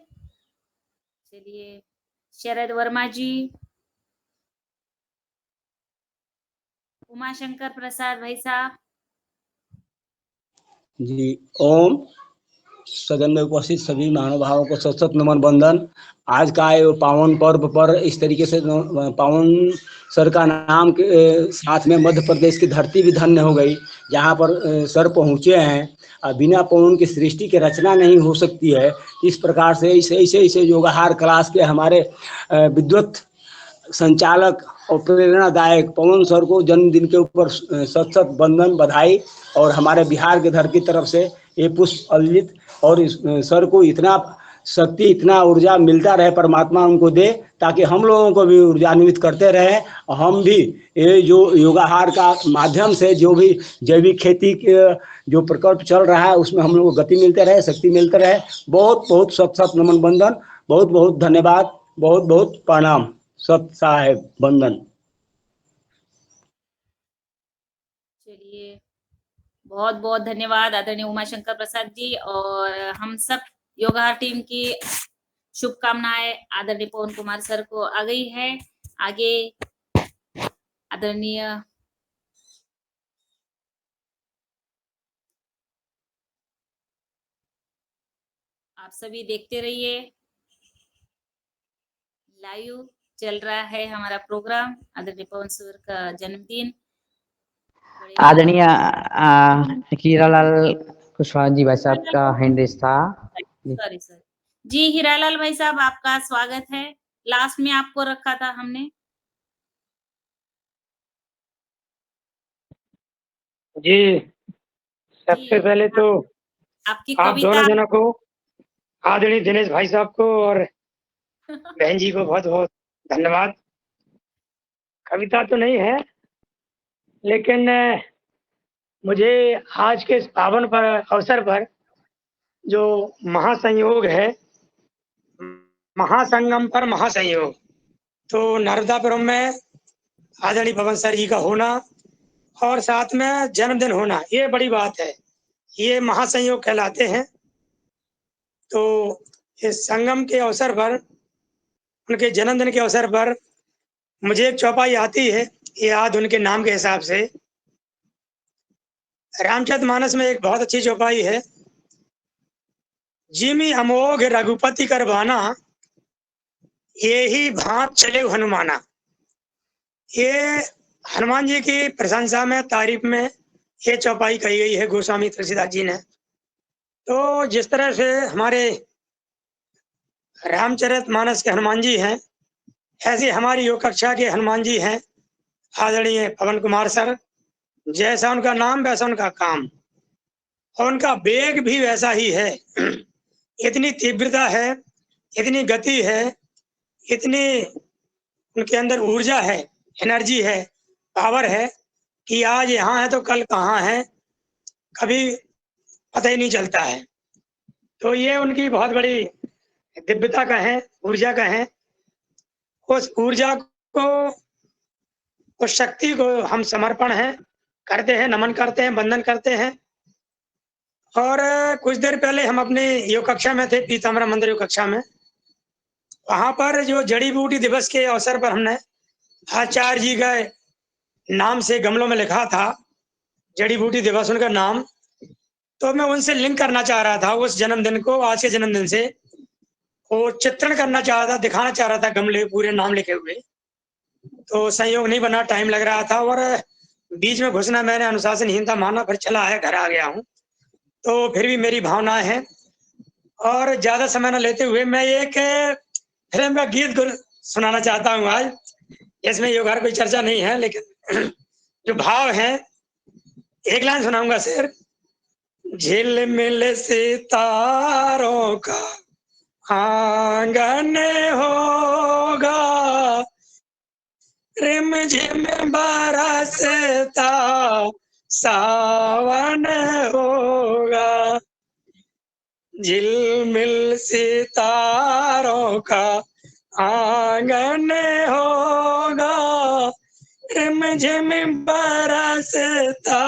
चलिए शरद वर्मा जी, उमाशंकर प्रसाद भाई साहब। जी ओम। सदन में उपस्थित सभी महानुभावों को सत सत नमन वंदन। आज का ये पावन पर्व पर इस तरीके से पावन सर का नाम के साथ में मध्य प्रदेश की धरती भी धन्य हो गई, जहाँ पर सर पहुँचे हैं। बिना पवन की सृष्टि की रचना नहीं हो सकती है। इस प्रकार से ऐसे योगाहार क्लास के हमारे विद्वत संचालक और प्रेरणादायक पवन सर को जन्मदिन के ऊपर सत सत वंदन, बधाई। और हमारे बिहार के धर की तरफ से ये पुष्प अर्जित, और इस सर को इतना शक्ति, इतना ऊर्जा मिलता रहे, परमात्मा उनको दे, ताकि हम लोगों को भी ऊर्जान्वित करते रहे। और हम भी ये जो योगाहार का माध्यम से जो भी जैविक खेती के जो प्रकल्प चल रहा है, उसमें हम लोग को गति मिलते रहे, शक्ति मिलते रहे। बहुत बहुत सत सत नमन वंदन, बहुत बहुत धन्यवाद, बहुत बहुत प्रणाम, सत साहेब वंदन। चलिए बहुत बहुत धन्यवाद आदरणीय उमाशंकर प्रसाद जी, और हम सब योगाहार टीम की शुभकामनाएं आदरणीय पवन कुमार सर को आ गई है। आगे आदरणीय आप सभी देखते रहिए लाइव चल रहा है हमारा प्रोग्राम आदरणीय पवन सर का जन्मदिन। आदरणीय हीरालाल कुशवाहा जी भाई साहब का हैंड था। सॉरी सर जी, हीरालाल भाई साहब आपका स्वागत है। लास्ट में आपको रखा था हमने। जी, सबसे पहले तो आपकी आप कविता दोनों जनों को, आदरणीय दिनेश भाई साहब को और बहन जी को बहुत बहुत धन्यवाद। कविता तो नहीं है, लेकिन मुझे आज के इस पावन पर अवसर पर जो महासंयोग है, महासंगम पर महासंयोग, तो नर्मदापुरम में आदरणीय पवन सर जी का होना और साथ में जन्मदिन होना, ये बड़ी बात है। ये महासंयोग कहलाते हैं। तो इस संगम के अवसर पर, उनके जन्मदिन के अवसर पर मुझे एक चौपाई आती है याद उनके नाम के हिसाब से। रामचरितमानस में एक बहुत अच्छी चौपाई है, जिमि अमोघ रघुपति कर बाना, ये ही भांत चले हनुमाना। ये हनुमान जी की प्रशंसा में, तारीफ में ये चौपाई कही गई है गोस्वामी तुलसीदास जी ने। तो जिस तरह से हमारे रामचरितमानस के हनुमान जी हैं, ऐसे हमारी योग कक्षा के हनुमान जी हैं आदरणीय पवन कुमार सर। जैसा उनका नाम वैसा उनका काम, और उनका वेग भी वैसा ही है। इतनी तीव्रता है, इतनी गति है, इतनी उनके अंदर ऊर्जा है, एनर्जी है, पावर है कि आज यहाँ है तो कल कहाँ है कभी पता ही नहीं चलता है। तो ये उनकी बहुत बड़ी दिव्यता का है, ऊर्जा का है। उस ऊर्जा को, उस शक्ति को हम समर्पण है करते हैं, नमन करते हैं, वंदन करते हैं। और कुछ देर पहले हम अपने योग कक्षा में थे, पीताम्बरा मंदिर योग कक्षा में। वहाँ पर जो जड़ी बूटी दिवस के अवसर पर हमने आचार्य जी के नाम से गमलों में लिखा था जड़ी बूटी दिवस, उनका नाम। तो मैं उनसे लिंक करना चाह रहा था उस जन्मदिन को, आज के जन्मदिन से। वो चित्रण करना चाह रहा था, दिखाना चाह रहा था गमले पूरे नाम लिखे हुए। तो संयोग नहीं बना, टाइम लग रहा था और बीच में घुसना मैंने अनुशासनहीनता माना, फिर चला आया, घर आ गया हूँ। तो फिर भी मेरी भावनाएं हैं। और ज्यादा समय न लेते हुए मैं एक फिल्म का गीत सुनाना चाहता हूँ आज। इसमें योगा कोई चर्चा नहीं है, लेकिन जो भाव है, एक लाइन सुनाऊंगा सर। झिलमिल सितारों का आंगन होगा, रिम झिम बरसता सावन होगा। झिलमिल सितारों का आंगन होगा, रिम झिम बरसता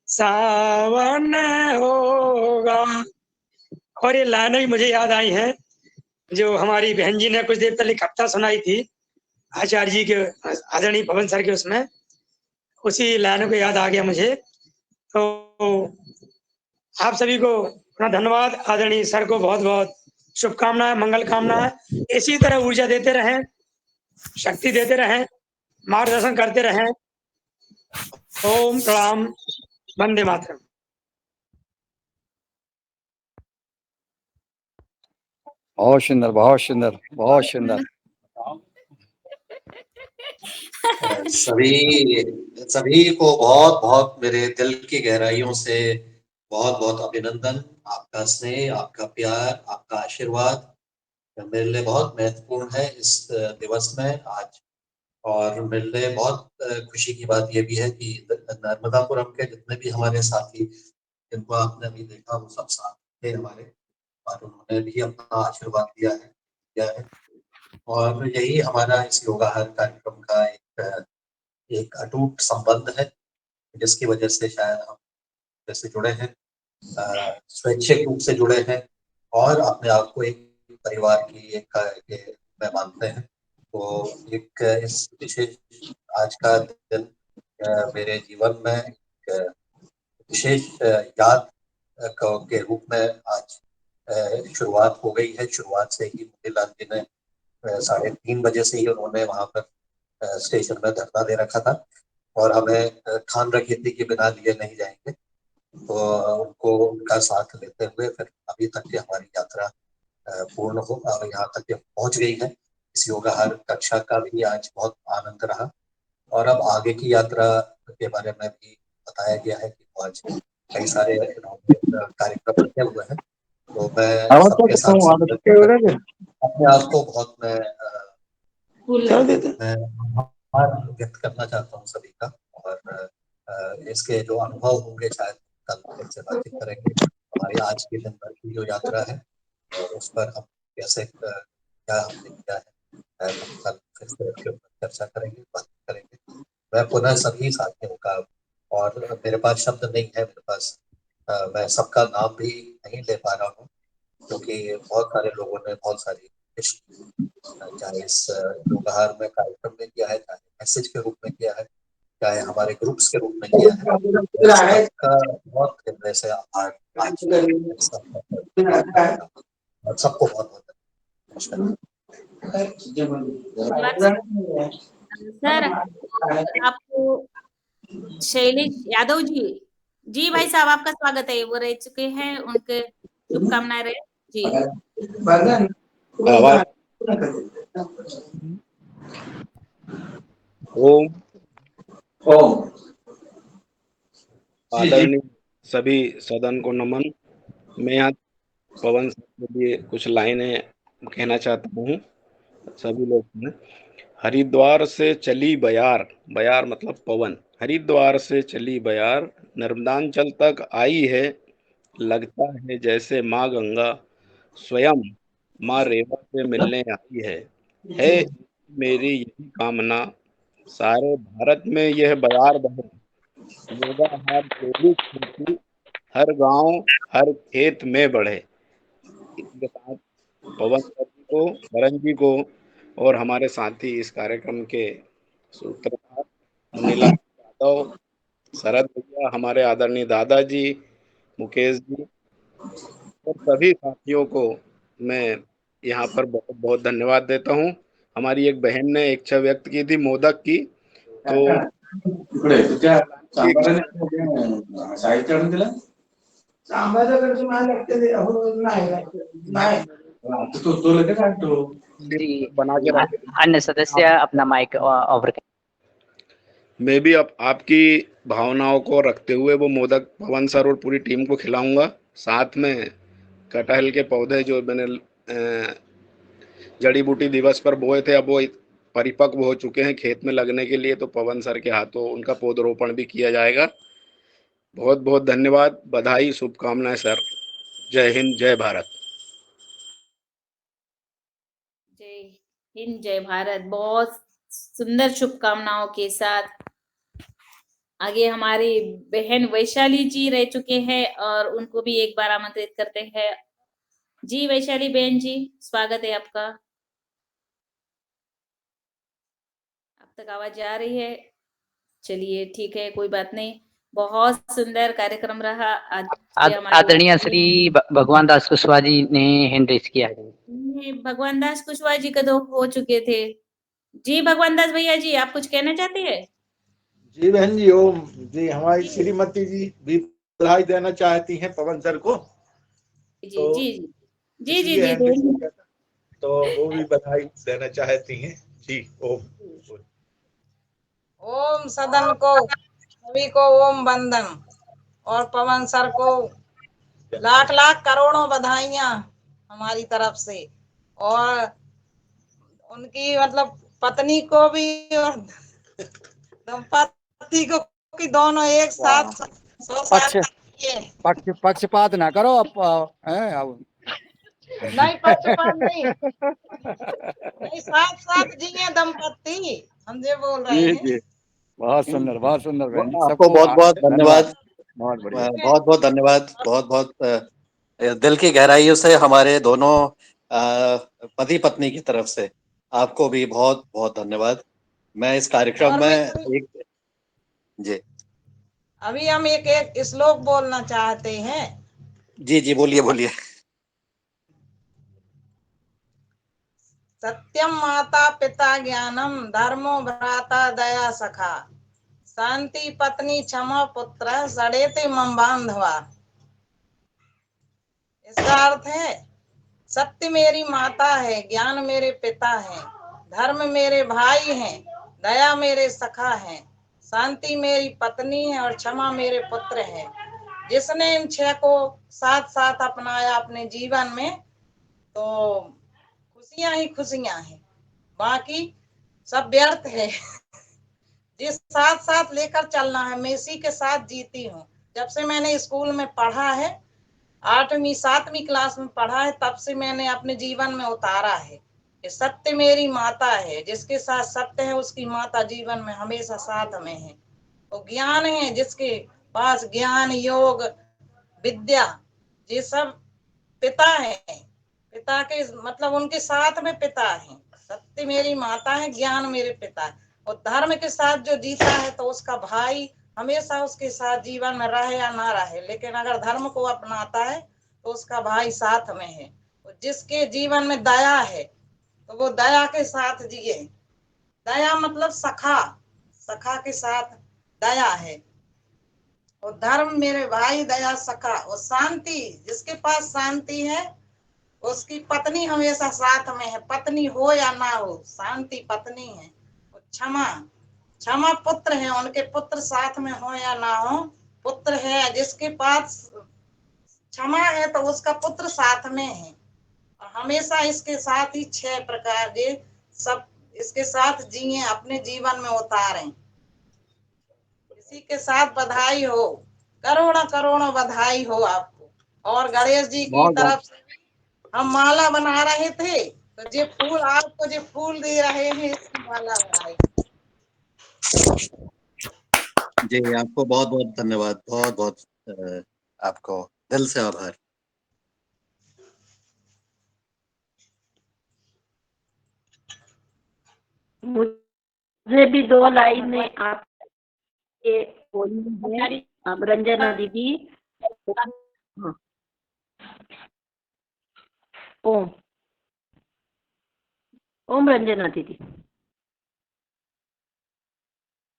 सावन होगा। और ये लाइनें भी मुझे याद आई हैं जो हमारी बहन जी ने कुछ देर पहले कविता सुनाई थी आचार्य जी के, आदरणीय पवन सर के, उसमें उसी लाइनों को याद आ गया मुझे। तो आप सभी को अपना धन्यवाद, आदरणीय सर को बहुत बहुत शुभकामनाएं, मंगल कामनाएं। इसी तरह ऊर्जा देते रहें, शक्ति देते रहें, मार्गदर्शन करते रहें। ओम प्रणाम, वंदे मातरम। बहुत सुंदर, बहुत सुंदर, बहुत सुंदर। सभी को बहुत बहुत मेरे दिल की गहराइयों से बहुत बहुत अभिनंदन। आपका स्नेह, आपका प्यार, आपका आशीर्वाद मेरे लिए बहुत महत्वपूर्ण है इस दिवस में आज। और मेरे लिए बहुत खुशी की बात यह भी है कि नर्मदापुरम के जितने भी हमारे साथी जिनको आपने अभी देखा वो सब साथ थे हमारे, और उन्होंने भी अपना आशीर्वाद दिया है। और यही हमारा इस योगाहार कार्यक्रम का एक अटूट संबंध है, जिसकी वजह से शायद हम जैसे जुड़े हैं, स्वैच्छिक रूप से जुड़े हैं और अपने आप को एक परिवार की एक में मानते हैं। तो एक इस विशेष आज का दिन मेरे जीवन में एक विशेष याद के रूप में आज शुरुआत हो गई है। शुरुआत से ही मुझे लाल जी ने 3:30 बजे से ही उन्होंने वहां पर स्टेशन में धरना दे रखा था और हमें ठान रखी थी कि बिना लिए नहीं जाएंगे। तो उनको उनका साथ लेते हुए फिर अभी तक की हमारी यात्रा पूर्ण हो और यहाँ तक पहुंच गई है। इस योगाहार कक्षा का भी आज बहुत आनंद रहा और अब आगे की यात्रा के बारे में भी बताया गया है कि आज कई सारे कार्यक्रम रखे हुए हैं। तो मैं सबके साथ अपने आप को बहुत मैं आभार व्यक्त करना चाहता हूँ सभी का और इसके जो अनुभव होंगे शायद कल इनसे बातचीत करेंगे। हमारी आज की दिन भर की जो यात्रा है और उस पर हम कैसे क्या हमने किया है हम कल फिर से उसके ऊपर चर्चा करेंगे, बात करेंगे। मैं पुनः सभी साथियों का और मेरे पास शब्द नहीं है, मेरे पास मैं सबका नाम भी नहीं ले पा रहा हूँ क्योंकि बहुत सारे लोगों ने बहुत सारी चाहे इस योगाहार में कार्यक्रम में किया है, चाहे मैसेज के रूप में किया है, चाहे हमारे ग्रुप्स के रूप में किया है। सबका बहुत हृदय से आभार और सबको बहुत बहुत सर आपको शैलेश यादव जी भाई साहब आपका स्वागत है। वो रह चुके हैं, उनके शुभकामनाएं रहे जी। ओम आदरणीय सभी सदन को नमन। मैं यहाँ पवन सर के लिए कुछ लाइनें कहना चाहता हूँ। सभी लोग हैं। हरिद्वार से चली बयार, बयार मतलब पवन, हरिद्वार से चली बयार, नर्मदांचल तक आई है, लगता है जैसे माँ गंगा स्वयं माँ रेवा से मिलने आई है मेरी यही कामना, सारे भारत में यह बयार बहे, योगाहार प्रेरित खुशी हर गांव हर खेत में बढ़े। इसके साथ पवन सर जी को, करण जी को और हमारे साथी इस कार्यक्रम के सूत्रधार मुनीलाल यादव, शरद भैया, हमारे आदरणीय दादाजी, मुकेश जी और सभी साथियों को मैं यहाँ पर बहुत बहुत धन्यवाद देता हूँ। हमारी एक बहन ने इच्छा व्यक्त की थी मोदक की, तो बना के अन्य सदस्य अपना माइक ऑफ रखें। मैं भी आपकी भावनाओं को रखते हुए वो मोदक पवन सर और पूरी टीम को खिलाऊंगा। साथ में कटहल के पौधे जो मैंने जड़ी बूटी दिवस पर बोए थे, अब वो परिपक्व हो चुके हैं खेत में लगने के लिए, तो पवन सर के हाथों उनका पौधरोपण भी किया जाएगा। बहुत बहुत धन्यवाद, बधाई, शुभकामनाएं सर। जय हिंद, जय भारत। जय हिंद, जय भारत। बहुत सुंदर शुभकामनाओं के साथ आगे हमारी बहन वैशाली जी रह चुके हैं और उनको भी एक बार आमंत्रित करते हैं। जी वैशाली बहन जी, स्वागत है आपका। अब तक आवाज आ रही है? चलिए ठीक है, कोई बात नहीं। बहुत सुंदर कार्यक्रम रहा आज। आदरणीय श्री भगवान दास कुशवाहा जी ने हैंड रेज किया है। भगवान दास कुशवाहा जी का तो हो चुके थे। जी भगवान दास भैया जी, आप कुछ कहना चाहते हैं? जी बहन जी, ओम जी। हमारी श्रीमती जी भी बधाई देना चाहती हैं पवन सर को। जी जी जी जी जी तो वो भी बधाई देना चाहती हैं जी। ओम ओम सदन को सभी को ओम वंदन और पवन सर को लाख लाख करोड़ों बधाइयां हमारी तरफ से, और उनकी मतलब पत्नी को भी और दंपति को कि दोनों एक साथ 100 साल पक्षपात ना करो आप अब नहीं, पक्षपात नहीं, नहीं, साथ साथ जिए दंपति, हम ये बोल रहे हैं। जी, बहुत सुंदर, बहुत सुंदर बहन। आपको बहुत बहुत धन्यवाद, बहुत बढ़िया, बहुत बहुत धन्यवाद, बहुत बहुत दिल की गहराइयों से हमारे दोनों पति पत्नी की तरफ से आपको भी बहुत बहुत धन्यवाद। मैं इस कार्यक्रम में एक जी अभी हम एक श्लोक बोलना चाहते हैं। जी जी बोलिए बोलिए। सत्यम माता पिता ज्ञानम धर्मो भ्राता दया सखा शांति पत्नी क्षमा पुत्र सड़ेते मम बांधवा। इसका अर्थ है सत्य मेरी माता है, ज्ञान मेरे पिता है, धर्म मेरे भाई हैं, दया मेरे सखा है, शांति मेरी पत्नी है और क्षमा मेरे पुत्र है। जिसने इन 6 को साथ साथ अपनाया अपने जीवन में तो खुशियां ही खुशियां हैं, बाकी सब व्यर्थ है। जिस साथ साथ लेकर चलना है, मैं इसी के साथ जीती हूँ। जब से मैंने स्कूल में पढ़ा है, 8वीं 7वीं क्लास में पढ़ा है, तब से मैंने अपने जीवन में उतारा है कि सत्य मेरी माता है। जिसके साथ सत्य है उसकी माता जीवन में हमेशा साथ में है। तो ज्ञान है, जिसके पास ज्ञान योग विद्या ये सब पिता है, पिता के मतलब उनके साथ में पिता है। सत्य मेरी माता है, ज्ञान मेरे पिता है। और धर्म के साथ जो जीता है तो उसका भाई हमेशा उसके साथ जीवन में रहे या ना रहे, लेकिन अगर धर्म को अपनाता है तो उसका भाई साथ में है। तो जिसके जीवन में दया है तो वो दया के साथ जिए। दया मतलब सखा, सखा के साथ दया है। और धर्म मेरे भाई दया सखा। और शांति, जिसके पास शांति है उसकी पत्नी हमेशा साथ में है, पत्नी हो या ना हो, शांति पत्नी है। क्षमा, क्षमा पुत्र है, उनके पुत्र साथ में हो या ना हो, पुत्र है। जिसके पास क्षमा है तो उसका पुत्र साथ में है। और हमेशा इसके साथ ही 6 प्रकार के सब इसके साथ जिए, अपने जीवन में उतारें। इसी के साथ बधाई हो, करोड़ों करोड़ों बधाई हो आपको। और गणेश जी की तरफ से हम माला बना रहे थे तो ये फूल आपको जो फूल दे रहे हैं इसकी माला बनाई। जी आपको बहुत बहुत धन्यवाद, बहुत बहुत आपको दिल से आभार। मुझे भी 2 लाइनें आपके बोलनी है। अब रंजना दीदी, हाँ। ओम ओम रंजना दीदी,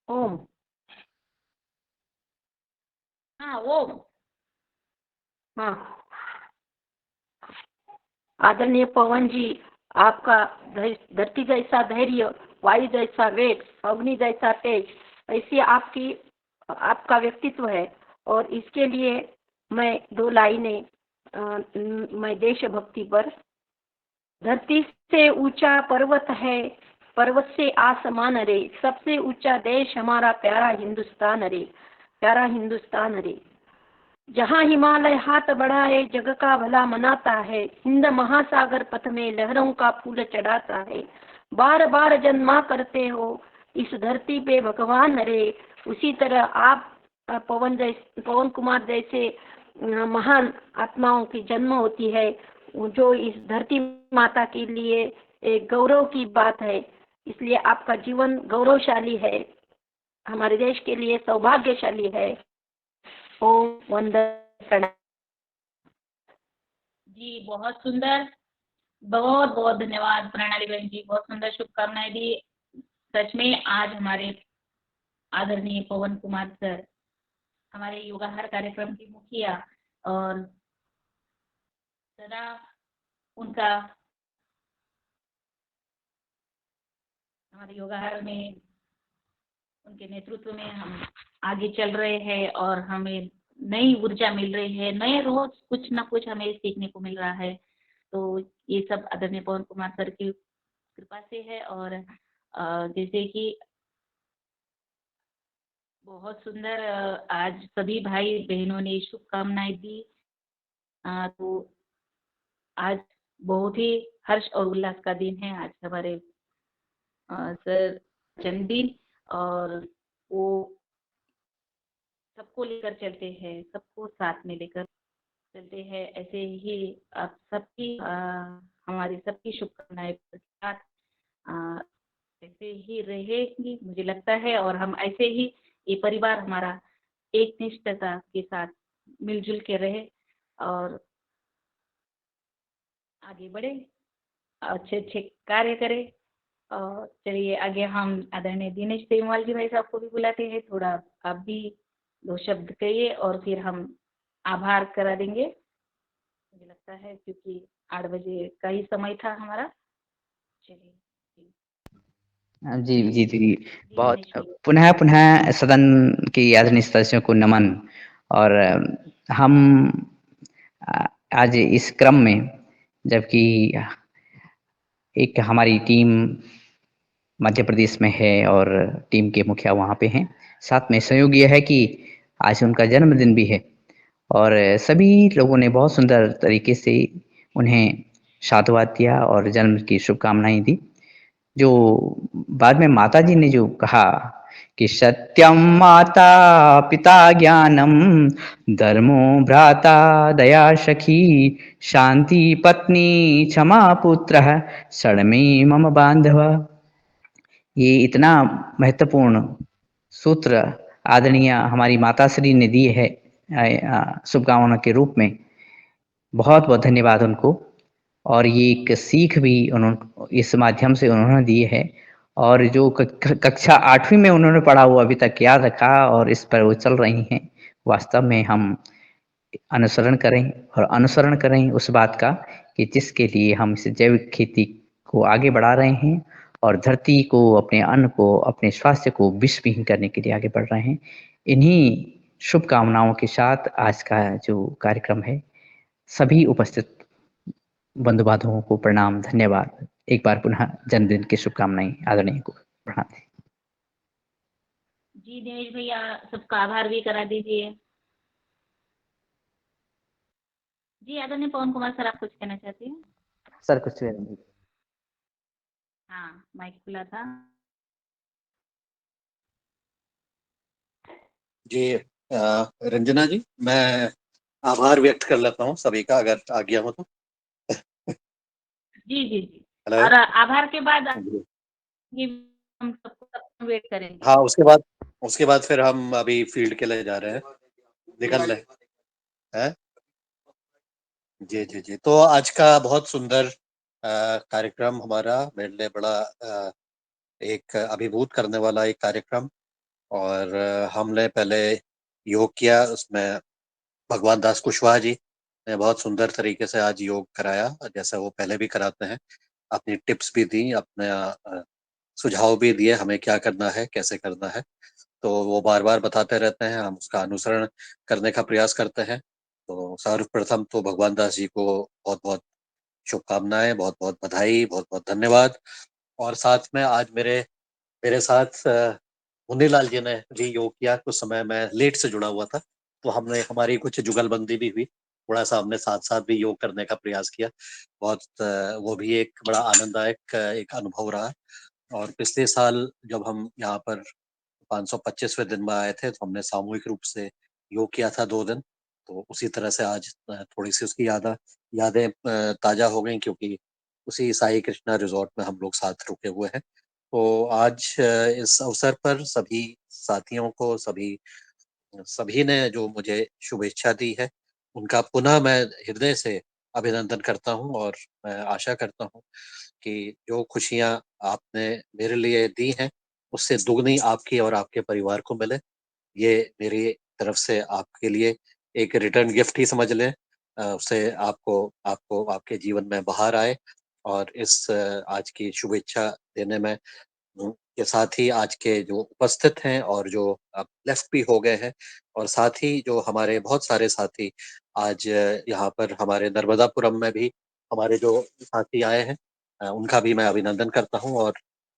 ओम, हाँ ओम, हाँ। आदरणीय पवन जी, आपका धरती जैसा धैर्य, वायु जैसा वेग, अग्नि जैसा तेज, ऐसी आपका व्यक्तित्व है। और इसके लिए मैं 2 लाइनें मैं देशभक्ति पर। धरती से ऊंचा पर्वत है, पर्वत से आसमान रे, सबसे ऊंचा देश हमारा प्यारा हिंदुस्तान रे, प्यारा हिंदुस्तान रे। जहाँ हिमालय हाथ बढ़ाए जग का भला मनाता है, हिंद महासागर पथ में लहरों का फूल चढ़ाता है। बार बार जन्मा करते हो इस धरती पे भगवान रे। उसी तरह आप पवन कुमार जैसे महान आत्माओं की जन्म होती है, जो इस धरती माता के लिए एक गौरव की बात है। इसलिए आपका जीवन गौरवशाली है, हमारे देश के लिए सौभाग्यशाली है। ओम वंदन प्रणाम। जी बहुत सुंदर, बहुत बहुत धन्यवाद प्रणाली बहन जी, बहुत सुंदर शुभकामनाएं दी। सच में आज हमारे आदरणीय पवन कुमार सर हमारे योगाहार कार्यक्रम के मुखिया, और सदा उनका हमारे योगाहार में उनके नेतृत्व में हम आगे चल रहे हैं और हमें नई ऊर्जा मिल रही है, नए रोज कुछ ना कुछ हमें सीखने को मिल रहा है। तो ये सब आदरणीय पवन कुमार सर की कृपा से है। और जैसे कि बहुत सुंदर आज सभी भाई बहनों ने शुभकामनाएं दी, तो आज बहुत ही हर्ष और उल्लास का दिन है। आज हमारे सर जन्मदिन, और वो सबको लेकर चलते हैं, सबको साथ में लेकर चलते हैं। ऐसे ही आप सबकी हमारी सबकी शुभकामनाएं साथ ऐसे ही रहेगी मुझे लगता है, और हम ऐसे ही ये परिवार हमारा एक निष्ठता के साथ मिलजुल के रहे और आगे बढ़े। अच्छे अच्छे कार्य करें। और चलिए आगे हम आदरणीय दिनेश सेमवाल जी भाई साहब को भी बुलाते हैं, थोड़ा आप भी 2 शब्द कहिए और फिर हम आभार करा देंगे, मुझे लगता है, क्योंकि 8 बजे का ही समय था हमारा। चलिए जी जी जी बहुत दिनेश भैया। पुनः पुनः सदन की आदरणीय सदस्यों को नमन। और हम आज इस क्रम में, जबकि एक हमारी टीम मध्य प्रदेश में है और टीम के मुखिया वहाँ पे हैं, साथ में संयोग यह है कि आज उनका जन्मदिन भी है और सभी लोगों ने बहुत सुंदर तरीके से उन्हें साधुवाद दिया और जन्म की शुभकामनाएं दी। जो बाद में माताजी ने जो कहा कि सत्यम माता पिता ज्ञानम धर्मो भ्राता दया सखी शांति पत्नी क्षमा पुत्र षण्मे मम बांधव। ये इतना महत्वपूर्ण सूत्र आदरणीय हमारी माताश्री ने दिए है शुभकामना के रूप में। बहुत बहुत धन्यवाद उनको। और ये एक सीख भी उन्होंने इस माध्यम से उन्होंने दी है, और जो कक्षा 8वीं में उन्होंने पढ़ा वो अभी तक याद रखा और इस पर वो चल रही हैं। वास्तव में हम अनुसरण करें उस बात का कि जिसके लिए हम इस जैविक खेती को आगे बढ़ा रहे हैं और धरती को, अपने अन्न को, अपने स्वास्थ्य को विषविहीन करने के लिए आगे बढ़ रहे हैं। इन्हीं शुभकामनाओं के साथ आज का जो कार्यक्रम है, सभी उपस्थित बंधु बांधवों को प्रणाम, धन्यवाद। एक बार पुनः जन्मदिन की शुभकामनाएं आदरणीय को प्रणाम। जी दिनेश भैया, सबका आभार भी करा दीजिए। जी आदरणीय पवन कुमार सर, आप कुछ कहना चाहते हैं? सर कुछ नहीं। हाँ, माइक खुला था। जी रंजना जी, मैं आभार व्यक्त कर लेता हूँ सभी का, अगर आ गया हो तो। जी जी जी। हेलो। और आभार के बाद ये हम सबको वेट करेंगे। हाँ, उसके बाद फिर हम अभी फील्ड के लिए जा रहे हैं, निकल रहे हैं। जी जी जी। तो आज का बहुत सुंदर कार्यक्रम हमारा, मेरे लिए बड़ा एक अभिभूत करने वाला एक कार्यक्रम। और हमने पहले योग किया, उसमें भगवान दास कुशवाहा जी ने बहुत सुंदर तरीके से आज योग कराया, जैसा वो पहले भी कराते हैं। अपनी टिप्स भी दी, अपने सुझाव भी दिए हमें क्या करना है, कैसे करना है। तो वो बार बार बताते रहते हैं, हम उसका अनुसरण करने का प्रयास करते हैं। तो सर्वप्रथम तो भगवान दास जी को बहुत बहुत शुभकामनाएं, बहुत बहुत बधाई, बहुत बहुत धन्यवाद। और साथ में आज मेरे मेरे साथ मुन्नीलाल जी ने भी योग किया। कुछ समय मैं लेट से जुड़ा हुआ था, तो हमने हमारी कुछ जुगलबंदी भी हुई, थोड़ा सा हमने साथ साथ भी योग करने का प्रयास किया। बहुत वो भी एक बड़ा आनंददायक एक अनुभव रहा। और पिछले साल जब हम यहाँ पर 525वें दिन में आए थे, तो हमने सामूहिक रूप से योग किया था 2 दिन। तो उसी तरह से आज थोड़ी सी उसकी यादें ताजा हो गई, क्योंकि उसी साई कृष्णा रिजॉर्ट में हम लोग साथ रुके हुए हैं। तो आज इस अवसर पर सभी साथियों को, सभी ने जो मुझे शुभेच्छा दी है, उनका पुनः मैं हृदय से अभिनंदन करता हूं। और मैं आशा करता हूं कि जो खुशियां आपने मेरे लिए दी हैं, उससे दुगनी आपकी और आपके परिवार को मिले। ये मेरी तरफ से आपके लिए एक रिटर्न गिफ्ट ही समझ लें। उससे आपको आपको आपके जीवन में बहार आए। और इस आज की शुभेच्छा देने में के साथ ही आज के जो उपस्थित हैं और जो अब लेफ्ट भी हो गए हैं, और साथ ही जो हमारे बहुत सारे साथी आज यहाँ पर हमारे नर्मदापुरम में भी हमारे जो साथी आए हैं, उनका भी मैं अभिनंदन करता हूँ। और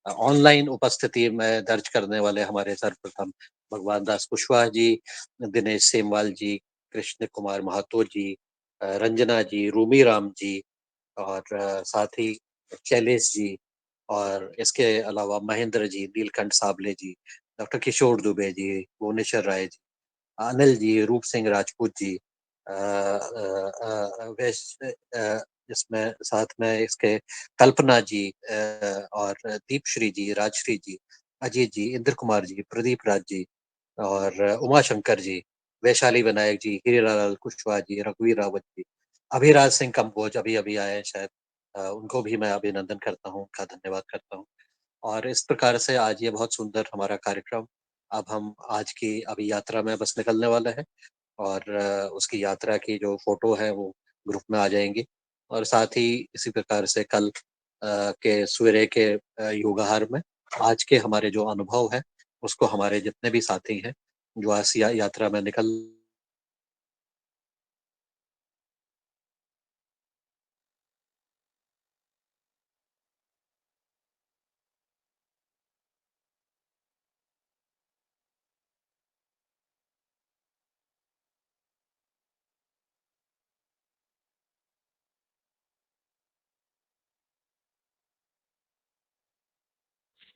ऑनलाइन उपस्थिति में दर्ज करने वाले हमारे सर्वप्रथम भगवान दास कुशवाहा जी, दिनेश सेमवाल जी, कृष्ण कुमार महतो जी, रंजना जी, रूमी राम जी, और साथ ही शैलेश जी, और इसके अलावा महेंद्र जी, नीलकंठ साबले जी, डॉक्टर किशोर दुबे जी, भुवनेश्वर राय जी, अनिल जी, रूप सिंह राजपूत जी, इसमें साथ में इसके कल्पना जी, और दीपश्री जी, राजश्री जी, अजीत जी, इंद्र कुमार जी, प्रदीप राज जी, और उमा शंकर जी, वैशाली विनायक जी, हीरालाल कुशवाहा जी, रघुवीर रावत जी, अभिराज सिंह कंबोज अभी अभी आए हैं शायद, उनको भी मैं अभिनंदन करता हूँ, उनका धन्यवाद करता हूँ। और इस प्रकार से आज ये बहुत सुंदर हमारा कार्यक्रम, अब हम आज की अभी यात्रा में बस निकलने वाले हैं और उसकी यात्रा की जो फोटो है वो ग्रुप में आ जाएंगी। और साथ ही इसी प्रकार से कल के सवेरे के योगाहार में आज के हमारे जो अनुभव है उसको हमारे जितने भी साथी हैं जो आज यात्रा में निकल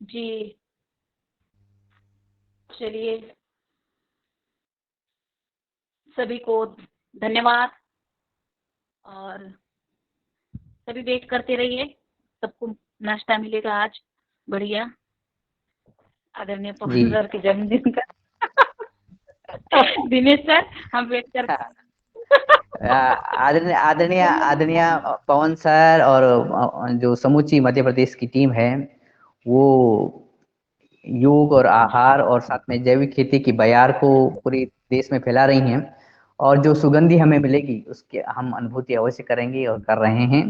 जी चलिए, सभी को धन्यवाद और सभी वेट करते रहिए, सबको नाश्ता मिलेगा आज बढ़िया आदरणीय जी। पवन सर के जन्मदिन का। दिनेश सर हम वेट कर आदरणीय आदरणीय आदरणीय पवन सर और जो समूची मध्य प्रदेश की टीम है वो योग और आहार और साथ में जैविक खेती की बयार को पूरे देश में फैला रही हैं और जो सुगंधी हमें मिलेगी उसकी हम अनुभूति अवश्य करेंगे और कर रहे हैं।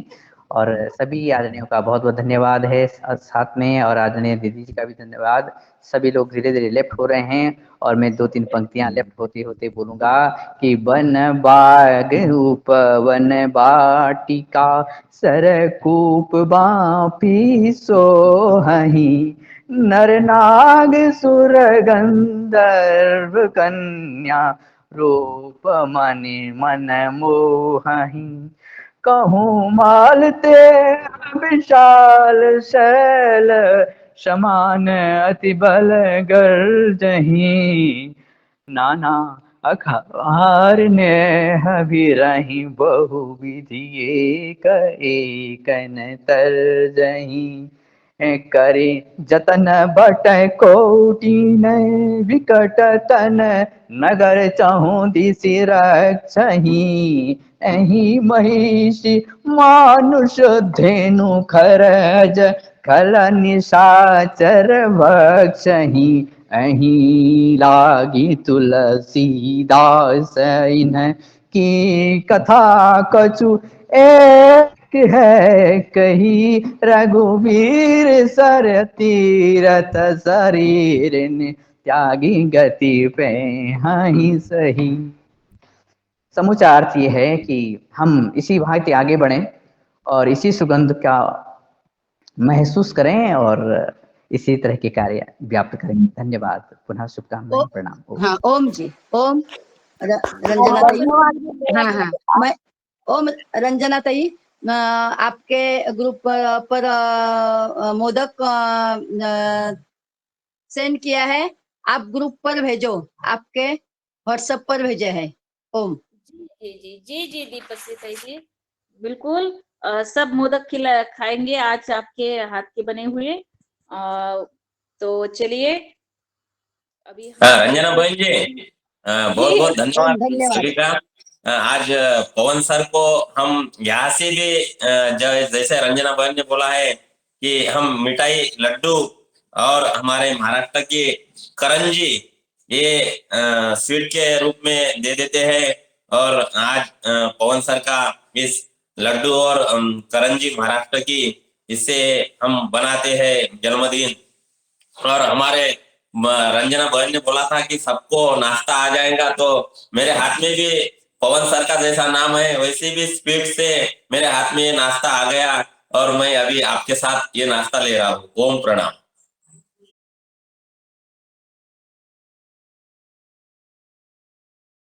और सभी आदरणीयों का बहुत बहुत धन्यवाद है साथ में, और आदरणीय दीदी जी का भी धन्यवाद। सभी लोग धीरे धीरे लेफ्ट हो रहे हैं और मैं 2-3 पंक्तियां लेफ्ट होते होते बोलूंगा कि वन बाग उपवन बाटिका सरकूप बापी सोहहि नर नाग सुर गंधर्व कन्या रूप मणि मन मोहहि कहूँ मालते विशाल शैल समान अति बल गर्जहि नाना अखार ने हभिरहि बहु विधि एक न तरजहि करे जतन बट कोटि न विकट तन नगर चहु दिशि रक्षहि एहि महिषी मानुष धेनु खरज खल निशाचर भक्षहि अहि लागी तुलसीदास इन्ह की कथा कछु एक है कही रघुवीर सर तीरथ शरीर त्यागी गति पे हाहि सही। समूचा अर्थ ये है कि हम इसी भांति आगे बढ़ें और इसी सुगंध का महसूस करें और इसी तरह के कार्य व्याप्त करें। धन्यवाद, पुनः शुभकामनाएं, प्रणाम। हाँ ओम जी, ओम रंजना ताई। हाँ मैं ओम रंजना ताई, आपके ग्रुप पर मोदक सेंड किया है, आप ग्रुप पर भेजो, आपके व्हाट्सएप पर भेजे है। ओम जी दीपश्री ताई जी बिल्कुल सब मोदक खाएंगे आज आपके हाथ के बने हुए। तो चलिए अभी रंजना बहन जी बहुत बहुत धन्यवाद सभी का। आज पवन सर को हम यहाँ से भी जैसे रंजना बहन ने बोला है कि हम मिठाई लड्डू और हमारे महाराष्ट्र की करंजी ये स्वीट के रूप में दे देते हैं। और आज पवन सर का इस लड्डू और करंजी महाराष्ट्र की इससे हम बनाते हैं जन्मदिन। और हमारे रंजना बहन ने बोला था कि सबको नाश्ता आ जाएगा, तो मेरे हाथ में भी पवन सर का जैसा नाम है वैसे भी स्पीड से मेरे हाथ में ये नाश्ता आ गया और मैं अभी आपके साथ ये नाश्ता ले रहा हूँ। ओम प्रणाम।